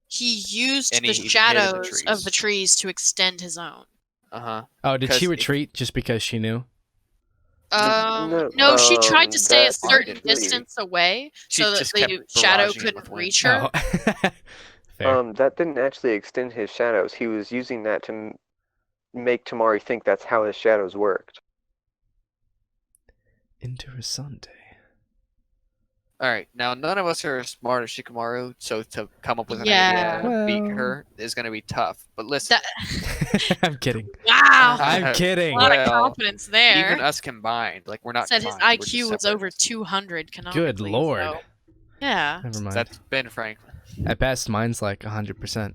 He used And the he hid in the shadows trees. of the trees to extend his own. Uh-huh. Oh, did she 'Cause retreat just because she knew? No, she tried to stay a that certain part- distance away She so that just the kept shadow barraging him couldn't with wind. reach her. Oh. Fair. That didn't actually extend his shadows. He was using that to make Tamari think that's how his shadows worked. Interessante. All right. Now, none of us are as smart as Shikamaru, so to come up with an Yeah. idea to beat Well. her is going to be tough. But listen, That, I'm kidding. wow, I'm kidding. a lot of Well, confidence there. even us combined, like we're not. Said his combined, we're just IQ was separate. over 200 canonically. Good lord. so- yeah. Never mind. That's Ben Franklin. At best, mine's like 100%.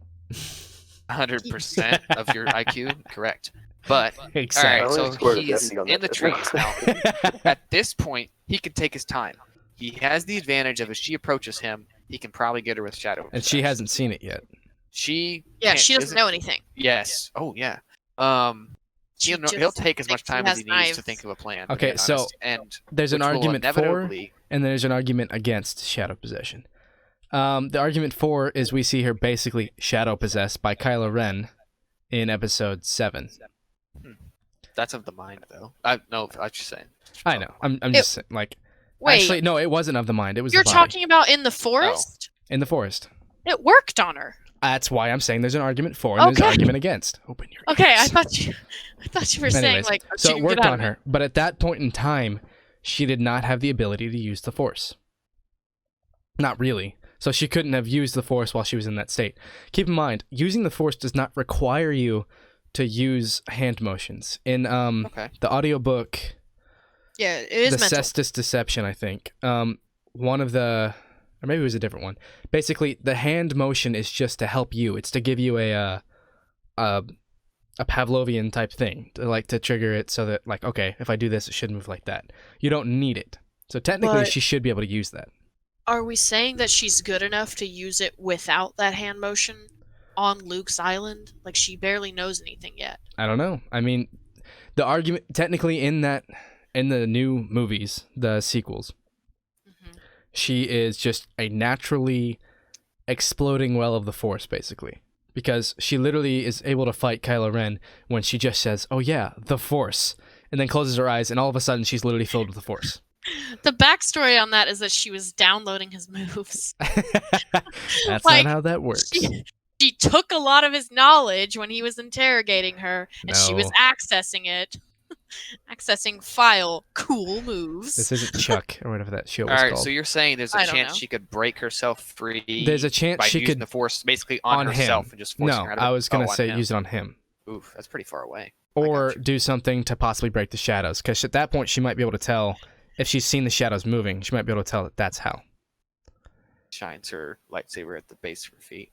100% of your IQ, correct. But all Exactly. right, I so only scored a he's 50 on in the that. trees now. At this point, he can take his time. He has the advantage of if she approaches him, he can probably get her with shadow. And she hasn't seen it yet. She. Yeah, can't- she doesn't isn't- know anything. Yes. Oh yeah. She He'll just take as much thinks he time as has he needs to knives. think of a plan. to Okay, be so honest, and There's an which will argument for, inevitably- and there's an argument against shadow possession. The argument for is we see her basically shadow possessed by Kylo Ren in episode 7. That's of the mind, though. I just saying. I know. I'm just saying, like. Wait, Actually, no, it wasn't of the mind. It was you're the body. talking about in the forest? In the forest. It worked on her. That's why I'm saying there's an argument for and there's an Okay. argument against. Open your Okay, I ears. thought you were saying Anyways, like so she it can worked get out on of it. her, but at that point in time, she did not have the ability to use the Force. Not really. So she couldn't have used the Force while she was in that state. Keep in mind, using the Force does not require you to use hand motions. In Okay. the audiobook, Yeah, it is the mental. Cestus Deception, I think. One of the, or maybe it was a different one. Basically, the hand motion is just to help you. It's to give you a Pavlovian type thing, to trigger it so that, like, okay, if I do this, it should move like that. You don't need it. So technically, But- she should be able to use that. Are we saying that she's good enough to use it without that hand motion on Luke's island? Like she barely knows anything yet. I don't know. I mean, the argument technically in the new movies, the sequels, Mhm. she is just a naturally exploding well of the Force, basically. Because she literally is able to fight Kylo Ren when she just says, "Oh yeah, the Force," and then closes her eyes, and all of a sudden she's literally filled with the Force. The backstory on that is that she was downloading his moves. That's Like, not how that works. She took a lot of his knowledge when he was interrogating her, and she was No. accessing it. Accessing file cool moves. This isn't Chuck or whatever that show All was right. called. So you're saying there's a I don't chance know. she could break herself free. There's a chance by she using could the Force basically on on herself him. and just forcing No, her out of I was gonna on say him. use it on him. Oof, that's pretty far away. or you. do something to possibly break the shadows. Because at that point, she might be able to tell if she's seen the shadows moving. She might be able to tell that that's how. Shines her lightsaber at the base of her feet.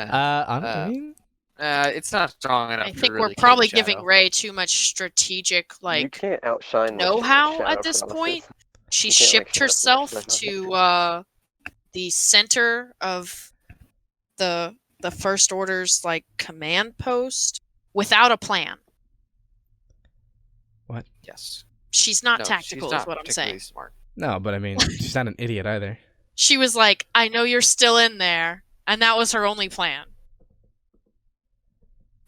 I mean, It's not strong enough. I to think really we're kill the probably shadow. giving Ray too much strategic You can't outshine the know-how shadow at this paralysis. point. She You can't, like, shipped shadow herself paralysis. to the center of the First Order's like command post without a plan. Yes. She's not No, tactical, she's not is what I'm particularly saying. smart. no, but I mean, she's not an idiot either. She was like, "I know you're still in there," and that was her only plan.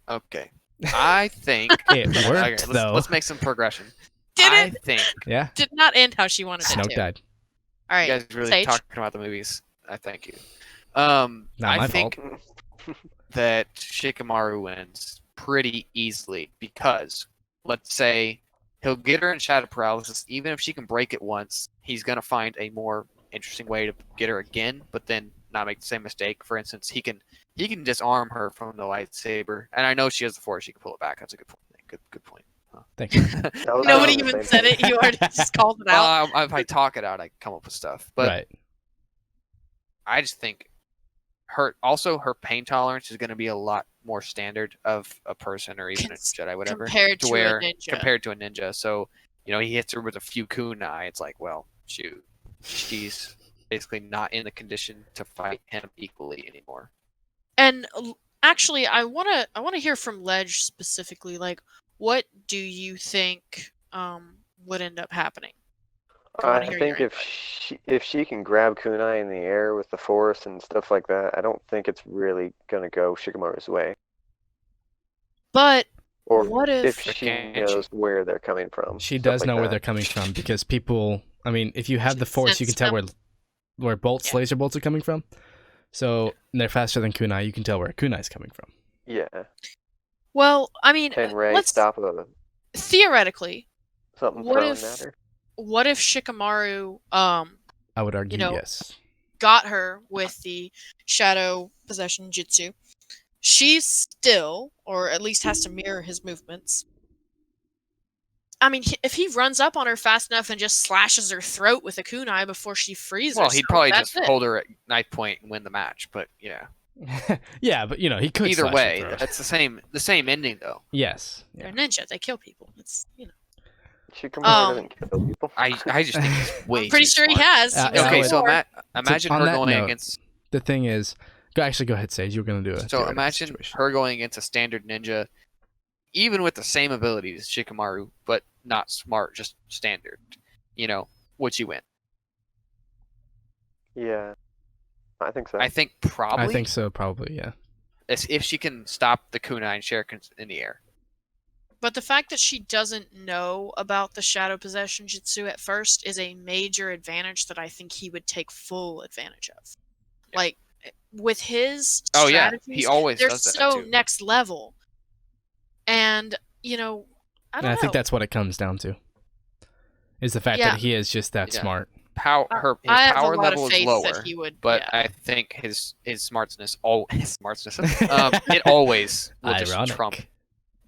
Okay. I think It Okay, worked, though. let's make some progression. Did I it? think Yeah, Did not end how she wanted it Snoke to. died. All you right, guys really Sage. talking about the movies. I thank you. Not I my think fault. that Shikamaru wins pretty easily because, let's say, he'll get her in shadow paralysis. Even if she can break it once, he's gonna find a more interesting way to get her again, but then not make the same mistake. For instance, he can disarm her from the lightsaber, and I know she has the Force. She can pull it back. That's a good point. Good point. Thank you. That was Nobody the even same said thing. it. You already just called it out. If I talk it out, I come up with stuff. But Right. I just think her pain tolerance is going to be a lot more standard of a person or even a Jedi, whatever, compared to a ninja. compared to a ninja. So he hits her with a few kunai. It's like, well, shoot, she's basically not in the condition to fight him equally anymore. And actually, I wanna hear from Leadge specifically. Like, what do you think would end up happening? I think if she can grab Kunai in the air with the Force and stuff like that, I don't think it's really gonna go Shikamaru's way. But Or what if she Can't knows where they're coming from. She stuff does like know where that. they're coming from because people. I mean, if you have the Force, you can sense tell them? where bolts, Yeah. laser bolts, are coming from. So they're faster than kunai. You can tell where kunai's coming from. Yeah. Well, I mean, Can Ray let's stop theoretically. something What throwing if- at her? What if Shikamaru I would argue know, yes. got her with the shadow possession jutsu? She's still, or at least has to mirror his movements. I mean, if he runs up on her fast enough and just slashes her throat with a kunai before she frees Well, herself, he'd probably that's just it. hold her at knife point and win the match. But yeah, Yeah, but he could. either slash her way, throat. that's the same ending though. Yes. Yeah. They're ninja. They kill people. It's Shikamaru doesn't kill people. I just think he's way I'm pretty too sure he smart. has. Yeah, He was Okay, would- so before. imagine on her that going note, against. The thing is, go ahead, Sage. You were gonna do it. So imagine her going into standard ninja, even with the same abilities as Shikamaru, but not smart, just standard. Would she win? Yeah. I think so. I think probably. I think so. Probably. Yeah. If she can stop the kunai and shurikens in the air. But the fact that she doesn't know about the shadow possession jutsu at first is a major advantage that I think he would take full advantage of. Like, with his Oh yeah, strategies, he always they're does that so too. next level. And, I don't And know. I think that's what it comes down to. Is the fact Yeah. that he is just that Yeah. smart. His I have power a lot level of is faith lower, that he would. but yeah. I think his smartness it always will just Ironic. trump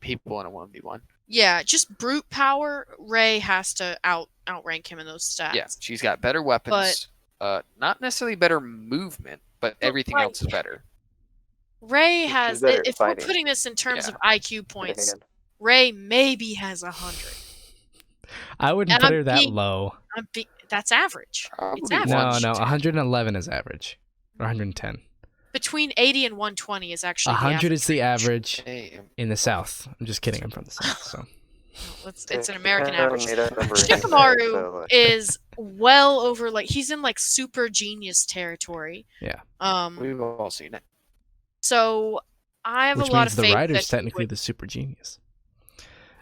people in a 1v1. Yeah, just brute power. Ray has to outrank him in those stats. Yeah, she's got better weapons. Not necessarily better movement, but everything like- else is better. Ray She's has. better at If we're fighting. putting this in terms Yeah. of IQ points, Hand. Ray maybe has 100. I wouldn't And put I'm her that being- low. That's average. It's Probably average. No, 111 is average. Or 110. Between 80 and 120 is actually 100 is the average Hey, in the South. I'm just kidding. I'm from the South, so. It's an American Yeah, I average. made that number in my head, Shikamaru so, like, is well over, like, he's in like super genius territory. Yeah. we've all seen it. So I have Which a lot means of the faith writer's that he technically would- the super genius.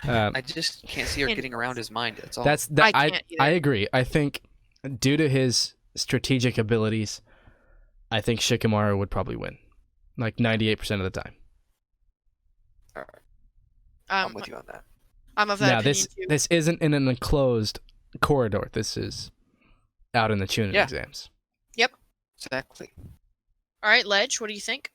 I just can't see her And- getting around his mind. That's all. That's that. I I can't I either. agree. I think due to his strategic abilities, I think Shikamaru would probably win, like 98% of the time. I'm with you on that. I'm of that Now opinion too. this isn't in an enclosed corridor. This is out in the Chuunin Yeah. exams. Exactly. All right, Ledge, what do you think?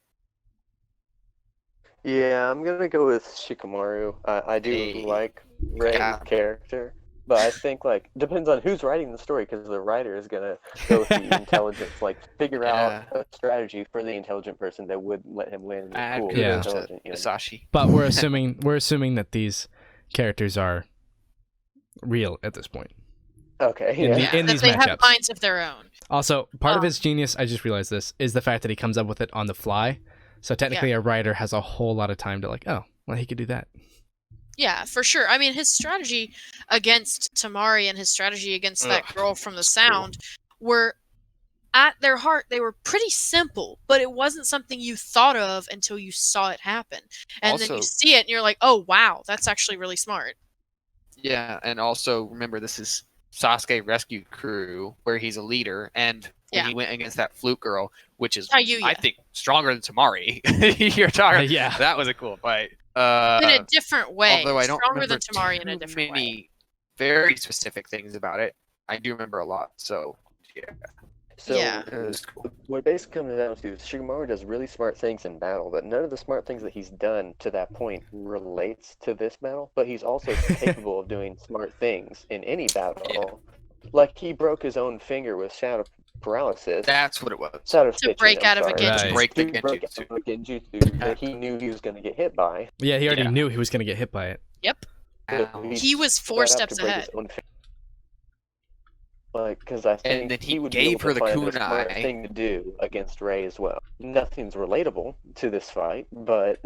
Yeah, I'm gonna go with Shikamaru. I do Hey. like Ray's Yeah. character, but I think like depends on who's writing the story because the writer is gonna go with the intelligence, like figure out a strategy for the intelligent person that would let him win in the Add pool. Yeah. kudos to Intelligent, you know. Masashi. But we're assuming that these characters are real at this point Okay, in, yeah. in that these they matchups. have minds of their own. Also, part of his genius, I just realized this, is the fact that he comes up with it on the fly. So technically, a writer has a whole lot of time to like, oh, well, he could do that. Yeah, for sure. I mean, his strategy against Tamari and his strategy against that girl from the sound were, at their heart, they were pretty simple, but it wasn't something you thought of until you saw it happen. And then you Also- see it and you're like, oh, wow, that's actually really smart. Yeah, and also remember this is Sasuke Rescue Crew, where he's a leader, and when he went against that flute girl, which is Tayuya. I think stronger than Tamari. You're talking. Yeah. That was a cool fight. In a different way. Although I don't Stronger remember than Tamari in a too different way. many very specific things about it. I do remember a lot. So yeah, So Yeah. it was cool. what it basically comes down to is Shikamaru does really smart things in battle, but none of the smart things that he's done to that point relates to this battle. But he's also capable of doing smart things in any battle. Yeah. Like he broke his own finger with shadow paralysis. That's what it was. Shadow To stitching, break I'm out of a sorry. Right. genjutsu. Break the He broke genjutsu. out of a genjutsu that he knew he was going to get hit by. Yeah, he already Yeah. knew he was going to get hit by it. Yep. Ow. He was set 4 up steps to break his ahead. own finger. Like, because I think then he would gave be her able the to find a smart kunai. thing to do against Ray as well. Nothing's relatable to this fight, but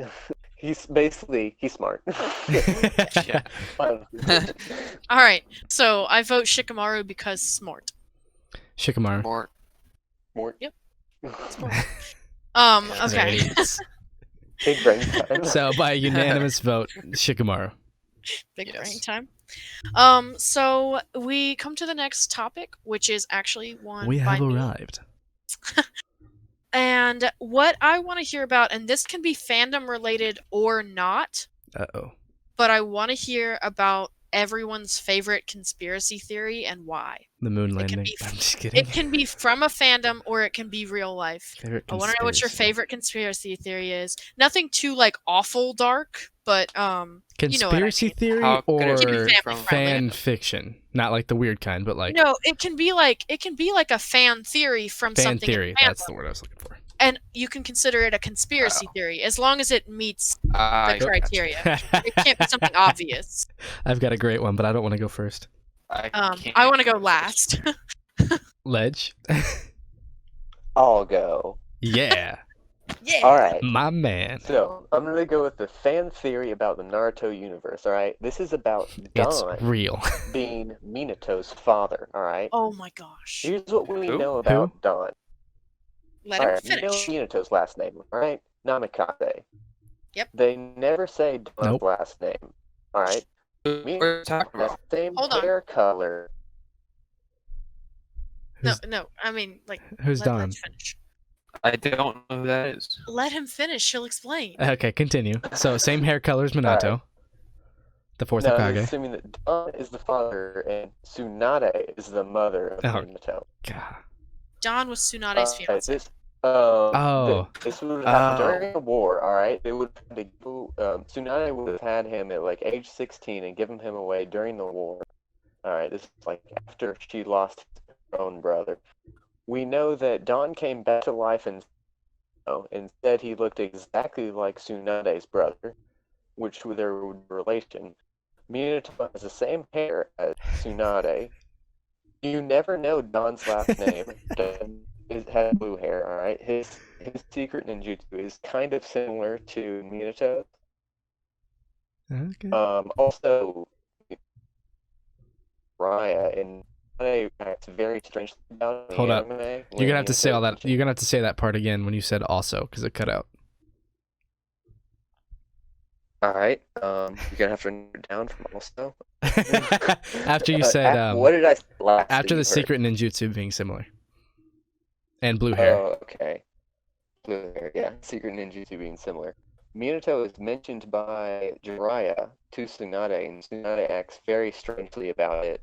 he's smart. Yeah. All right. So I vote Shikamaru because smart. Shikamaru. More. More. Yep. Yeah. Okay. Great. Big brain time. So by unanimous vote, Shikamaru. Big brain Yes. time. So we come to the next topic, which is actually one We by have me. arrived. And what I want to hear about, and this can be fandom related or not, Uh-oh. but I want to hear about everyone's favorite conspiracy theory and why. The moon It can landing. be- I'm just kidding. It can be from a fandom or it can be real life. Favorite I want to know what your conspiracy. favorite conspiracy theory is. Nothing too like awful dark, but you know what I Conspiracy mean. theory How could it or be family from fan friendly? fiction? Not like the weird kind, but like No, it can be like a fan theory from fan something in theory. fandom. That's the word I was looking for. And you can consider it a conspiracy theory as long as it meets I the criteria. It can't be something obvious. I've got a great one, but I don't want to go first. I want to go last. Ledge. I'll go. Yeah, Yeah. All right. my man. So I'm gonna go with the fan theory about the Naruto universe. All right. This is about It's Don real. being Minato's father. All right. Oh my gosh. Here's what we Who? know about Don. Let All him right, you know finish. Minato's last name, right? Namikaze. Yep. They never say Don's Nope. last name. All right. We're talking The about. same Hold on. hair color. No. I mean, like, Who's let Don? Ledge finish. I don't know who that is. Let him finish. He'll explain. Okay, continue. So same hair color as Minato, the fourth No, Hokage. assuming that Don is the father and Tsunade is the mother of Oh. Minato. God. Don was Tsunade's fiance. This would have happened during the war, alright? They would have had to Tsunade would have had him at like age 16 and given him away during the war. Alright, this is like after she lost her own brother. We know that Don came back to life and instead he looked exactly like Tsunade's brother, which there would be a relation. Minato has the same hair as Tsunade. You never know Don's last name. He has blue hair, alright? His secret ninjutsu is kind of similar to Minato's. Okay. Also, Raya and Tsunade acts very strangely about in the Hold up. anime. You're when gonna have to say all that. Minato- You're gonna have to say that part again when you said also, because it cut out. Alright, you're gonna have to note it down from also. After you said what did I say last? that after you the heard? secret ninjutsu being similar. And blue hair. Oh, okay. Blue hair, yeah. Secret ninjutsu being similar. Minato is mentioned by Jiraiya to Tsunade, and Tsunade acts very strangely about it.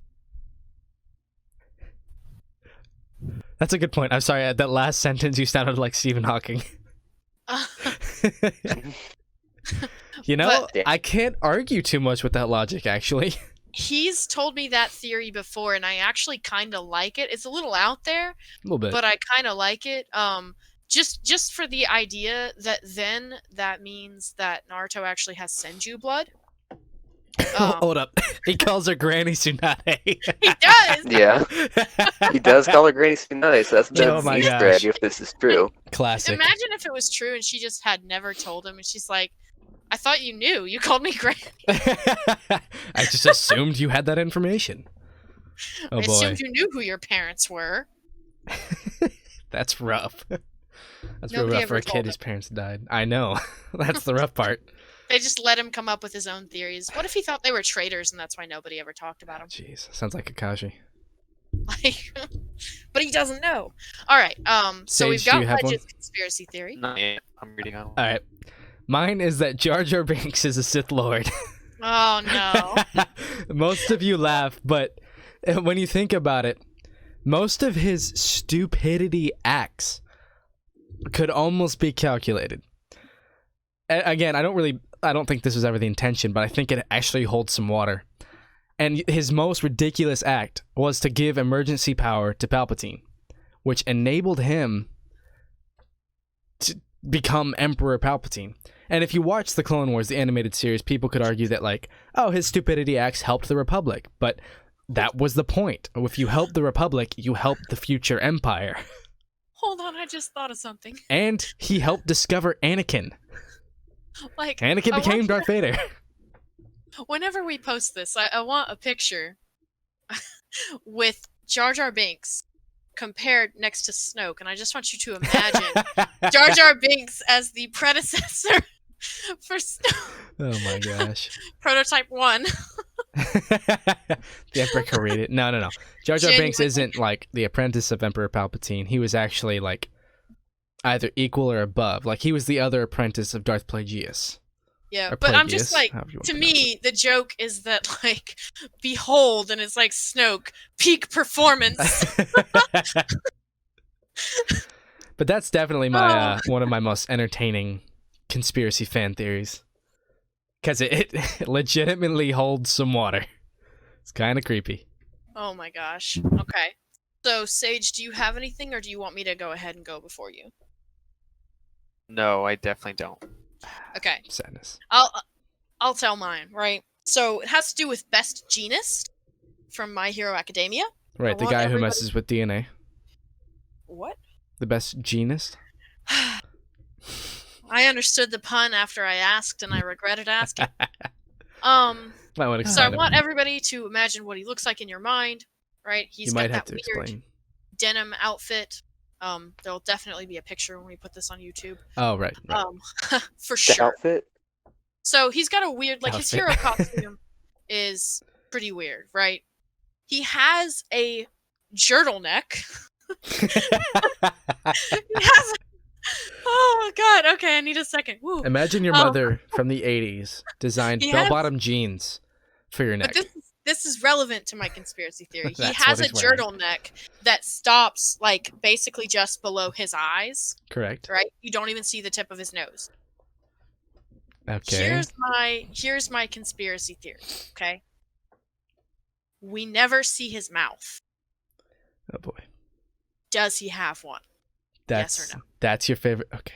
That's a good point. I'm sorry, at that last sentence you sounded like Stephen Hawking. You know, But- I can't argue too much with that logic, actually. He's told me that theory before, and I actually kind of like it. It's a little out there, A little bit. but I kind of like it. Just for the idea that then that means that Naruto actually has Senju blood. Hold up. He calls her Granny Tsunade. He does. Yeah, he does call her Granny Tsunade, so that's Oh my Easter gosh. egg if this is true. Classic. Imagine if it was true and she just had never told him, and she's like, "I thought you knew. You called me Granny." I just assumed you had that information. Oh I boy. assumed you knew who your parents were. That's rough. That's real Nobody rough ever for a told kid him. whose parents died. I know. That's the rough part. They just let him come up with his own theories. What if he thought they were traitors and that's why nobody ever talked about him? Jeez, sounds like Kakashi. Like, but he doesn't know. All right. So Sage, we've do got you have one? Leadge's conspiracy theory. Not yet. I'm reading on. All right. Mine is that Jar Jar Binks is a Sith Lord. Oh no. Most of you laugh, but when you think about it, most of his stupidity acts could almost be calculated. Again, I don't think this was ever the intention, but I think it actually holds some water. And his most ridiculous act was to give emergency power to Palpatine, which enabled him to become Emperor Palpatine. And if you watch the Clone Wars, the animated series, people could argue that, like, oh, his stupidity acts helped the Republic. But that was the point. If you help the Republic, you help the future Empire. Hold on, I just thought of something. And he helped discover Anakin. Like Anakin I became want Darth Vader. Whenever we post this, I want a picture with Jar Jar Binks compared next to Snoke, and I just want you to imagine Jar Jar Binks as the predecessor for Snoke. Oh my gosh. Prototype 1. The Emperor can read it. No. Jar Jar Binks Genuinely. isn't like the apprentice of Emperor Palpatine. He was actually like either equal or above. Like he was the other apprentice of Darth Plagueis. Yeah, Or but I'm just Plagueis, like, however you want to pronounce me, the joke is that, like, behold, and it's like Snoke, peak performance. But that's definitely my one of my most entertaining conspiracy fan theories. Because it legitimately holds some water. It's kind of creepy. Oh my gosh. Okay. So, Sage, do you have anything, or do you want me to go ahead and go before you? No, I definitely don't. Okay. Sadness. I'll tell mine, right? So, it has to do with Best Genist from My Hero Academia. Right, the want guy who everybody- messes with DNA. What? The best genist. I understood the pun after I asked, and I regretted asking. Might want to So I explain him. want everybody to imagine what he looks like in your mind, right? He's You got might have that to weird explain. denim outfit. There'll definitely be a picture when we put this on YouTube. Oh, right. For The sure. outfit? So he's got a weird, like his Outfit. hero costume is pretty weird, right? He has a turtleneck. He has. Oh god. Okay, I need a second. Woo. Imagine your mother from the 80s designed He has- bell-bottom jeans for your neck. But this is relevant to my conspiracy theory. He That's has what a he's wearing. turtleneck that stops like basically just below his eyes, Correct. right? You don't even see the tip of his nose. Okay. Here's my conspiracy theory, okay? We never see his mouth. Oh boy. Does he have one? That's Yes or no? That's your favorite. Okay.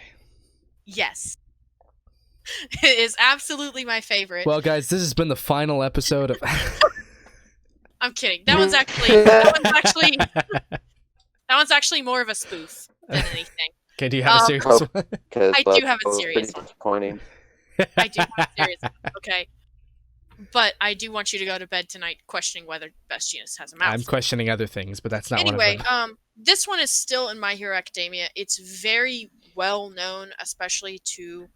Yes. It is absolutely my favorite. Well, guys, this has been the final episode of. I'm kidding. That one's actually more of a spoof than anything. Okay, do you have a serious Oh. one? Because I do have a serious pretty one. disappointing. I do have a serious one, okay? But I do want you to go to bed tonight questioning whether Best Genus has a mouth. I'm questioning other things, but that's not Anyway, one of them. this one is still in My Hero Academia. It's very well known, especially to,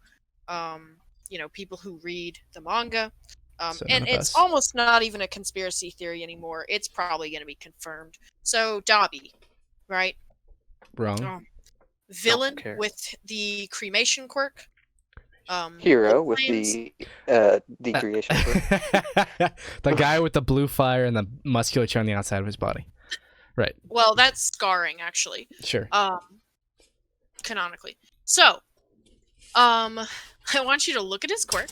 people who read the manga. So And none of it's us. almost not even a conspiracy theory anymore. It's probably going to be confirmed. So, Dobby, right? Wrong. Villain care. with the cremation quirk. Hero with claims- the decreation. The guy with the blue fire and the musculature on the outside of his body. Right. Well, that's scarring, actually. Sure. Canonically. So, I want you to look at his quirk.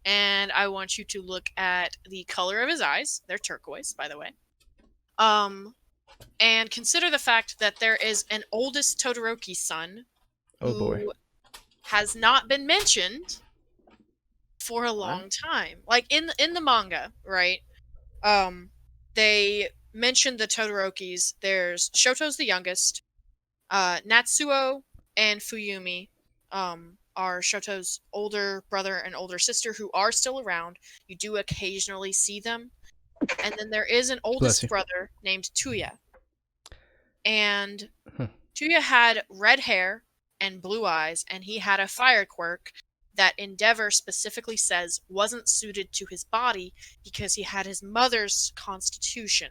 And I want you to look at the color of his eyes. They're turquoise, by the way. And consider the fact that there is an oldest Todoroki son who has not been mentioned for a long time. Like in the manga, right? They mentioned the Todorokis. There's Shoto's the youngest. Natsuo and Fuyumi are Shoto's older brother and older sister who are still around. You do occasionally see them. And then there is an oldest brother named Tuya. And Tuya had red hair and blue eyes, and he had a fire quirk that Endeavor specifically says wasn't suited to his body because he had his mother's constitution.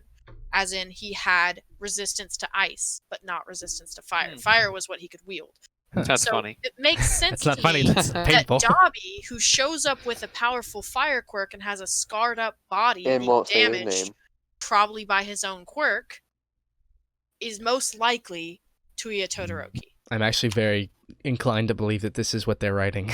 As in, he had resistance to ice, but not resistance to fire. Fire was what he could wield. That's so funny. It makes sense It's not to funny, me that's that painful. Dobby, who shows up with a powerful fire quirk and has a scarred up body And being won't say his damaged, name. probably by his own quirk, is most likely Tuya Todoroki. I'm actually very inclined to believe that this is what they're writing.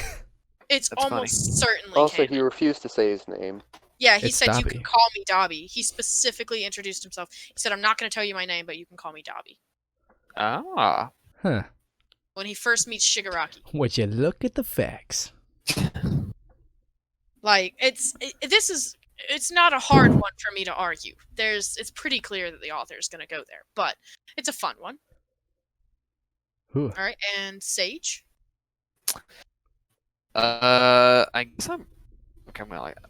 It's That's almost certainly Also, canon. he refused to say his name. Yeah, he It's said, you Dobby. can call me Dobby. He specifically introduced himself. He said, I'm not going to tell you my name, but you can call me Dobby. Ah. Huh. When he first meets Shigaraki. Would you look at the facts? Like, it's not a hard one for me to argue. It's pretty clear that the author is going to go there, but it's a fun one. Ooh. All right, and Sage? I guess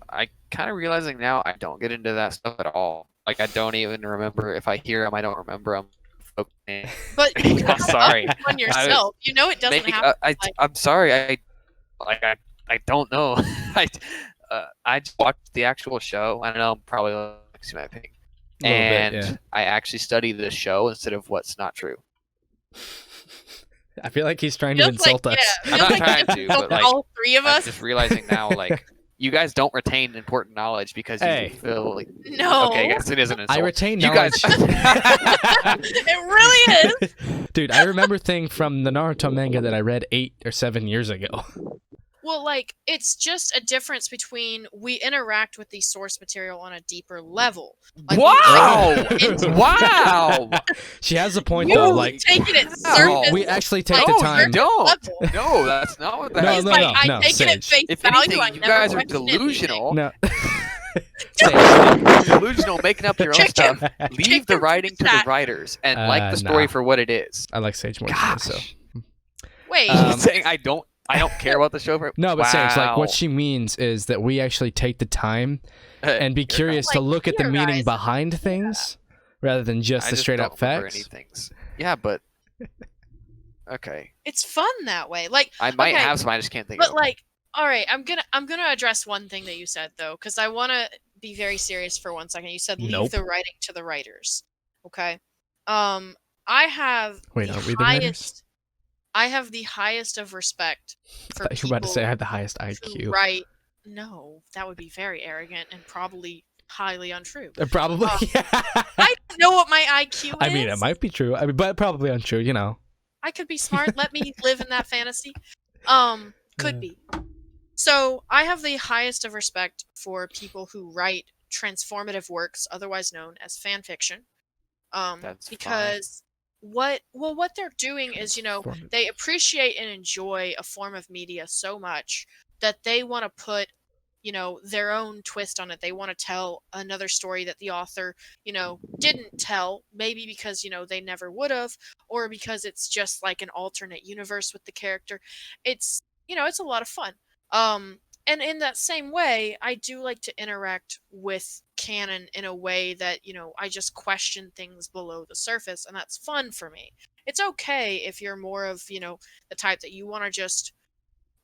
I kind of realizing now I don't get into that stuff at all. Like, I don't even remember if I hear them. I don't remember them. Okay. But you can I'm sorry. one yourself. You know it doesn't Maybe, happen. I'm sorry. I don't know. I just watched the actual show. I don't know. I'm probably like my opinion. A little bit, And yeah. I actually study the show instead of what's not true. I feel like he's trying to Feels insult us. Yeah, I'm feels not trying he to, insulted but, like, all three of I'm us. just realizing now, like, you guys don't retain important knowledge because you Hey. feel like... No. Okay, I guess it is an insult. I retain You knowledge. guys... It really is. Dude, I remember things from the Naruto manga that I read 8 or 7 years ago. Well, like, it's just a difference between we interact with the source material on a deeper level. Like, Wow! into- Wow! She has a point You though. Like, taking it Wow. surface. we actually take like, the No, time. you don't. level. No, that's not what that No, is. He's no, like, no, I take it at Sage. face If value. anything, I you never guys are question anything. delusional. No. Delusional, making up your own Kick stuff. him. Leave Kick the him to writing the to the chat. writers and like the Nah. story for what it is. I like Sage more than Gosh. this, so. Wait, Um, Saying I don't care about the show. For... No, but Sage, like, Wow. what she means is that we actually take the time and be curious to Like, look at the meaning theorize. behind things rather than just I the straight don't up remember facts. any things. Yeah, but okay. it's fun that way. Like, I might okay, have some. I just can't think but of. Them. like, all right, I'm gonna address one thing that you said though, because I want to be very serious for 1 second. You said leave Nope. the writing to the writers. Okay. I have Wait, the are we the writers? highest. I have the highest of respect I for thought you were about to people say I have the highest who IQ. write. No, that would be very arrogant and probably highly untrue. Probably. I don't know what my IQ is. I mean, it might be true. I mean, but probably untrue. You know. I could be smart. Let me live in that fantasy. Could Yeah. be. So I have the highest of respect for people who write transformative works, otherwise known as fan fiction. That's because what they're doing is, Transformative. they appreciate and enjoy a form of media so much that they want to put, their own twist on it. They want to tell another story that the author, didn't tell, maybe because, they never would have, or because it's just like an alternate universe with the character. It's, it's a lot of fun. And in that same way, I do like to interact with canon in a way that, I just question things below the surface, and that's fun for me. It's okay if you're more of, the type that you want to just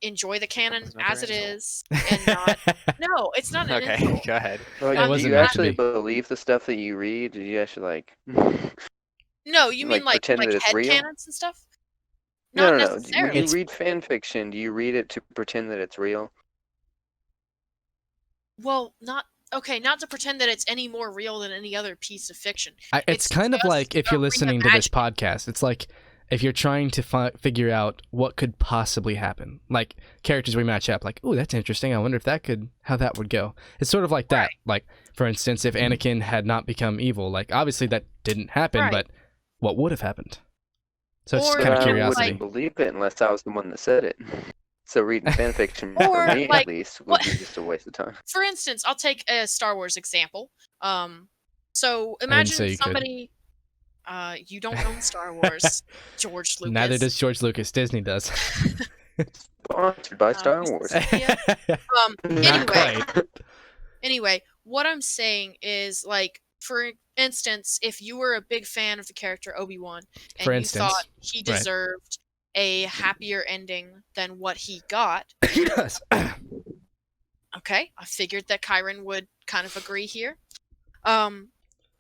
enjoy the canon That's another as it insult. is, and not. No, it's not an Okay, insult. go ahead. Like, It do wasn't you meant to actually be. believe the stuff that you read? Did you actually like? No, you mean Like, pretend that it's head real? canons and stuff? No, Not no, no. necessarily. When you read fan fiction, do you read it to pretend that it's real? Well, not to pretend that it's any more real than any other piece of fiction. It's It's kind of just like if a you're listening to this podcast, it's like if you're trying to figure out what could possibly happen, like characters we match up, like, oh, that's interesting. I wonder if how that would go. It's sort of like that. Right. Like, for instance, if Anakin had not become evil, like, obviously that didn't happen, Right. but what would have happened? So it's Or, kind of like- curiosity. I wouldn't believe it unless I was the one that said it. So reading fanfiction Or, for me, like, at least, would what- be just a waste of time. For instance, I'll take a Star Wars example. So say imagine you could. somebody. You don't own Star Wars, George Lucas. Neither does George Lucas. Disney does. Sponsored by Star Mr. Wars. Sophia. Not quite. Anyway, what I'm saying is, like, for instance, if you were a big fan of the character Obi-Wan and For you instance, thought he right. deserved a happier ending than what he got, He does. okay, I figured that Kyran would kind of agree here.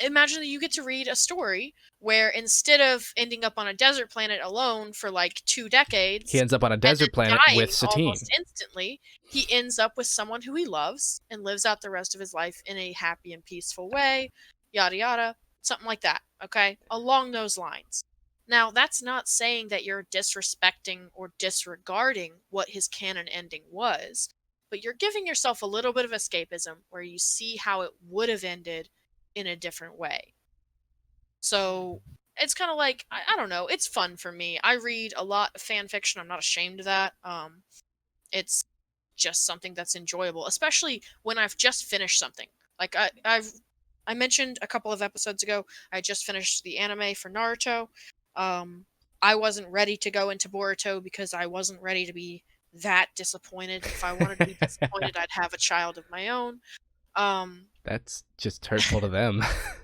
Imagine that you get to read a story where instead of ending up on a desert planet alone for like 2 decades, He ends up on a and desert then planet dying with Satine. almost instantly, he ends up with someone who he loves and lives out the rest of his life in a happy and peaceful way, yada yada, something like that, okay? Along those lines. Now, that's not saying that you're disrespecting or disregarding what his canon ending was, but you're giving yourself a little bit of escapism where you see how it would have ended in a different way. So it's kind of like, I don't know, it's fun for me. I read a lot of fan fiction. I'm not ashamed of that. It's just something that's enjoyable, especially when I've just finished something. Like I mentioned a couple of episodes ago, I just finished the anime for Naruto. I wasn't ready to go into Boruto because I wasn't ready to be that disappointed. If I wanted to be disappointed, I'd have a child of my own. That's just hurtful to them.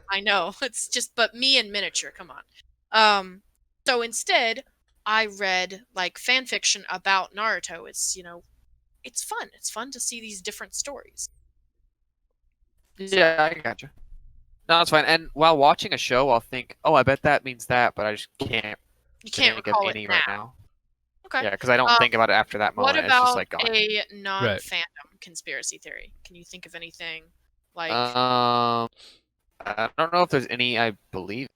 I know. It's just, but me in miniature, come on. So instead, I read like fan fiction about Naruto. It's, it's fun. It's fun to see these different stories. Yeah, I gotcha. No, that's fine. And while watching a show, I'll think, oh, I bet that means that, but I just can't You can't think of recall any it right now. now. Okay. Yeah, because I don't think about it after that moment. What It's just about like gone. a non-fandom conspiracy theory? Can you think of anything like? I don't know if there's any I believe.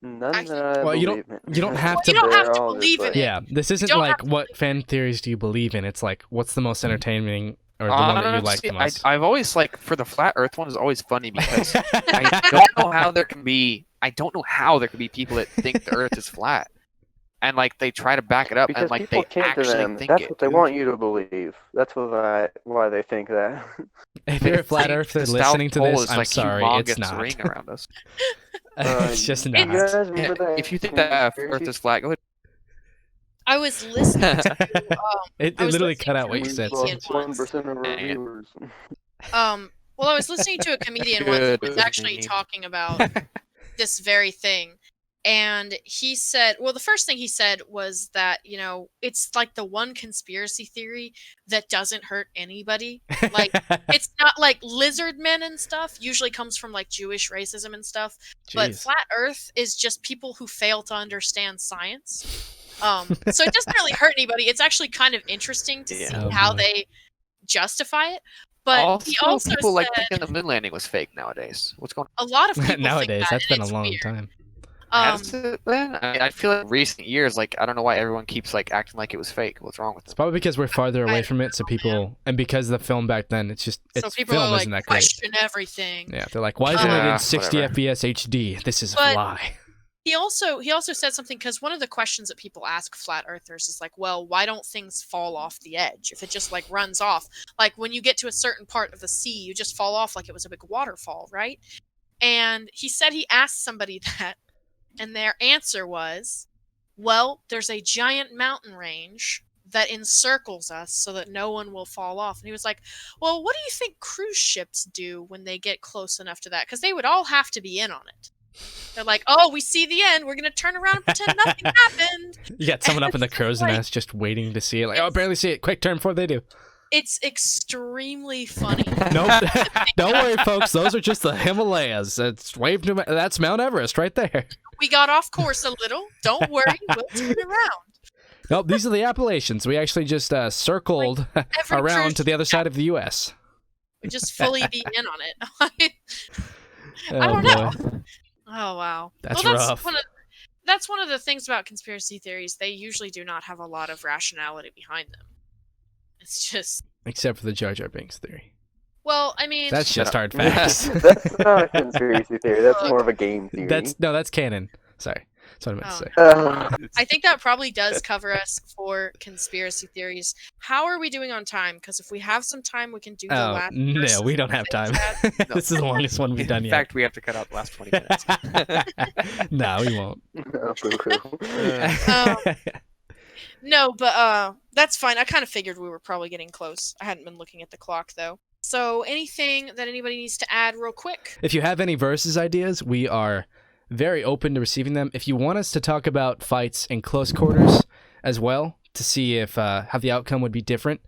None I that I Well, you believe don't- in. you don't have to- you don't have They're to all believe just in like- Yeah, this isn't don't like have to what believe fan theories do you believe in. It's like what's the most entertaining or the one that you like the Honestly, most. I've always like for the flat Earth one is always funny because I don't know how there can be people that think the Earth is flat, and like they try to back it up, Because and like people they can't to actually them. think That's it. what they want you to believe. That's why they think that. If They you're a flat think earther the South listening to Pole this, is I'm like sorry, it's humongous not. ring around us. It's just You not. guys remember that If you think that Earth is flat, go ahead. I was listening to. It I was literally listening cut out to what a you said. comedian Lost 1% of our Dang it. viewers. Well, I was listening to a comedian once who was Good actually meme. talking about this very thing. And he said, well, the first thing he said was that, it's like the one conspiracy theory that doesn't hurt anybody. Like, it's not like lizard men and stuff usually comes from like Jewish racism and stuff. But Jeez. flat earth is just people who fail to understand science. So it doesn't really hurt anybody. It's actually kind of interesting to Yeah. see Oh, how boy. they justify it. But he also people said like thinking the moon landing was fake nowadays. What's going a lot of people Nowadays, think that, that's and been a it's long weird. time. on? Has it been? I mean, I feel like recent years, like I don't know why everyone keeps like acting like it was fake. What's wrong with It's it? probably because we're farther away I from it, so people, and because the film back then, it's So people film are like, isn't that great. question everything. Yeah, they're like, why isn't it Yeah, in 60 whatever. FPS HD? This is a But- lie. He also said something, because one of the questions that people ask flat earthers is like, well, why don't things fall off the edge? If it just like runs off, like when you get to a certain part of the sea, you just fall off like it was a big waterfall, right? And he said he asked somebody that, and their answer was, well, there's a giant mountain range that encircles us so that no one will fall off. And he was like, well, what do you think cruise ships do when they get close enough to that? Because they would all have to be in on it. They're like, oh, we see the end. We're going to turn around and pretend nothing happened. You got someone up in the crow's Like- nest just waiting to see it. Like, oh, I barely see it. Quick, turn before they do. It's extremely funny. Nope. Don't worry, folks. Those are just the Himalayas. That's Mount Everest right there. We got off course a little. Don't worry. We'll turn around. Nope, these are the Appalachians. We actually just circled Every around cruise to the other side of the U.S. We just fully be in on it. Oh, I don't boy. know. Oh, wow. That's well, rough. that's one of the things about conspiracy theories. They usually do not have a lot of rationality behind them. It's just... Except for the Jar Jar Binks theory. Well, I mean... That's just hard facts. That's not a conspiracy theory. That's more of a game theory. That's canon. Sorry. That's what I meant to say. I think that probably does cover us for conspiracy theories. How are we doing on time? Because if we have some time, we can do the last... No, we don't have time. This is the longest one we've done In yet. fact, we have to cut out the last 20 minutes. No, we won't. No, but that's fine. I kind of figured we were probably getting close. I hadn't been looking at the clock, though. So anything that anybody needs to add real quick? If you have any versus ideas, we are very open to receiving them. If you want us to talk about fights in close quarters as well, to see if how the outcome would be different,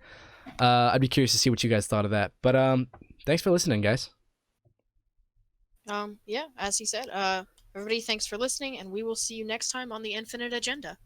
I'd be curious to see what you guys thought of that. But thanks for listening, guys. Yeah, as he said, everybody, thanks for listening, and we will see you next time on the Infinite Agenda.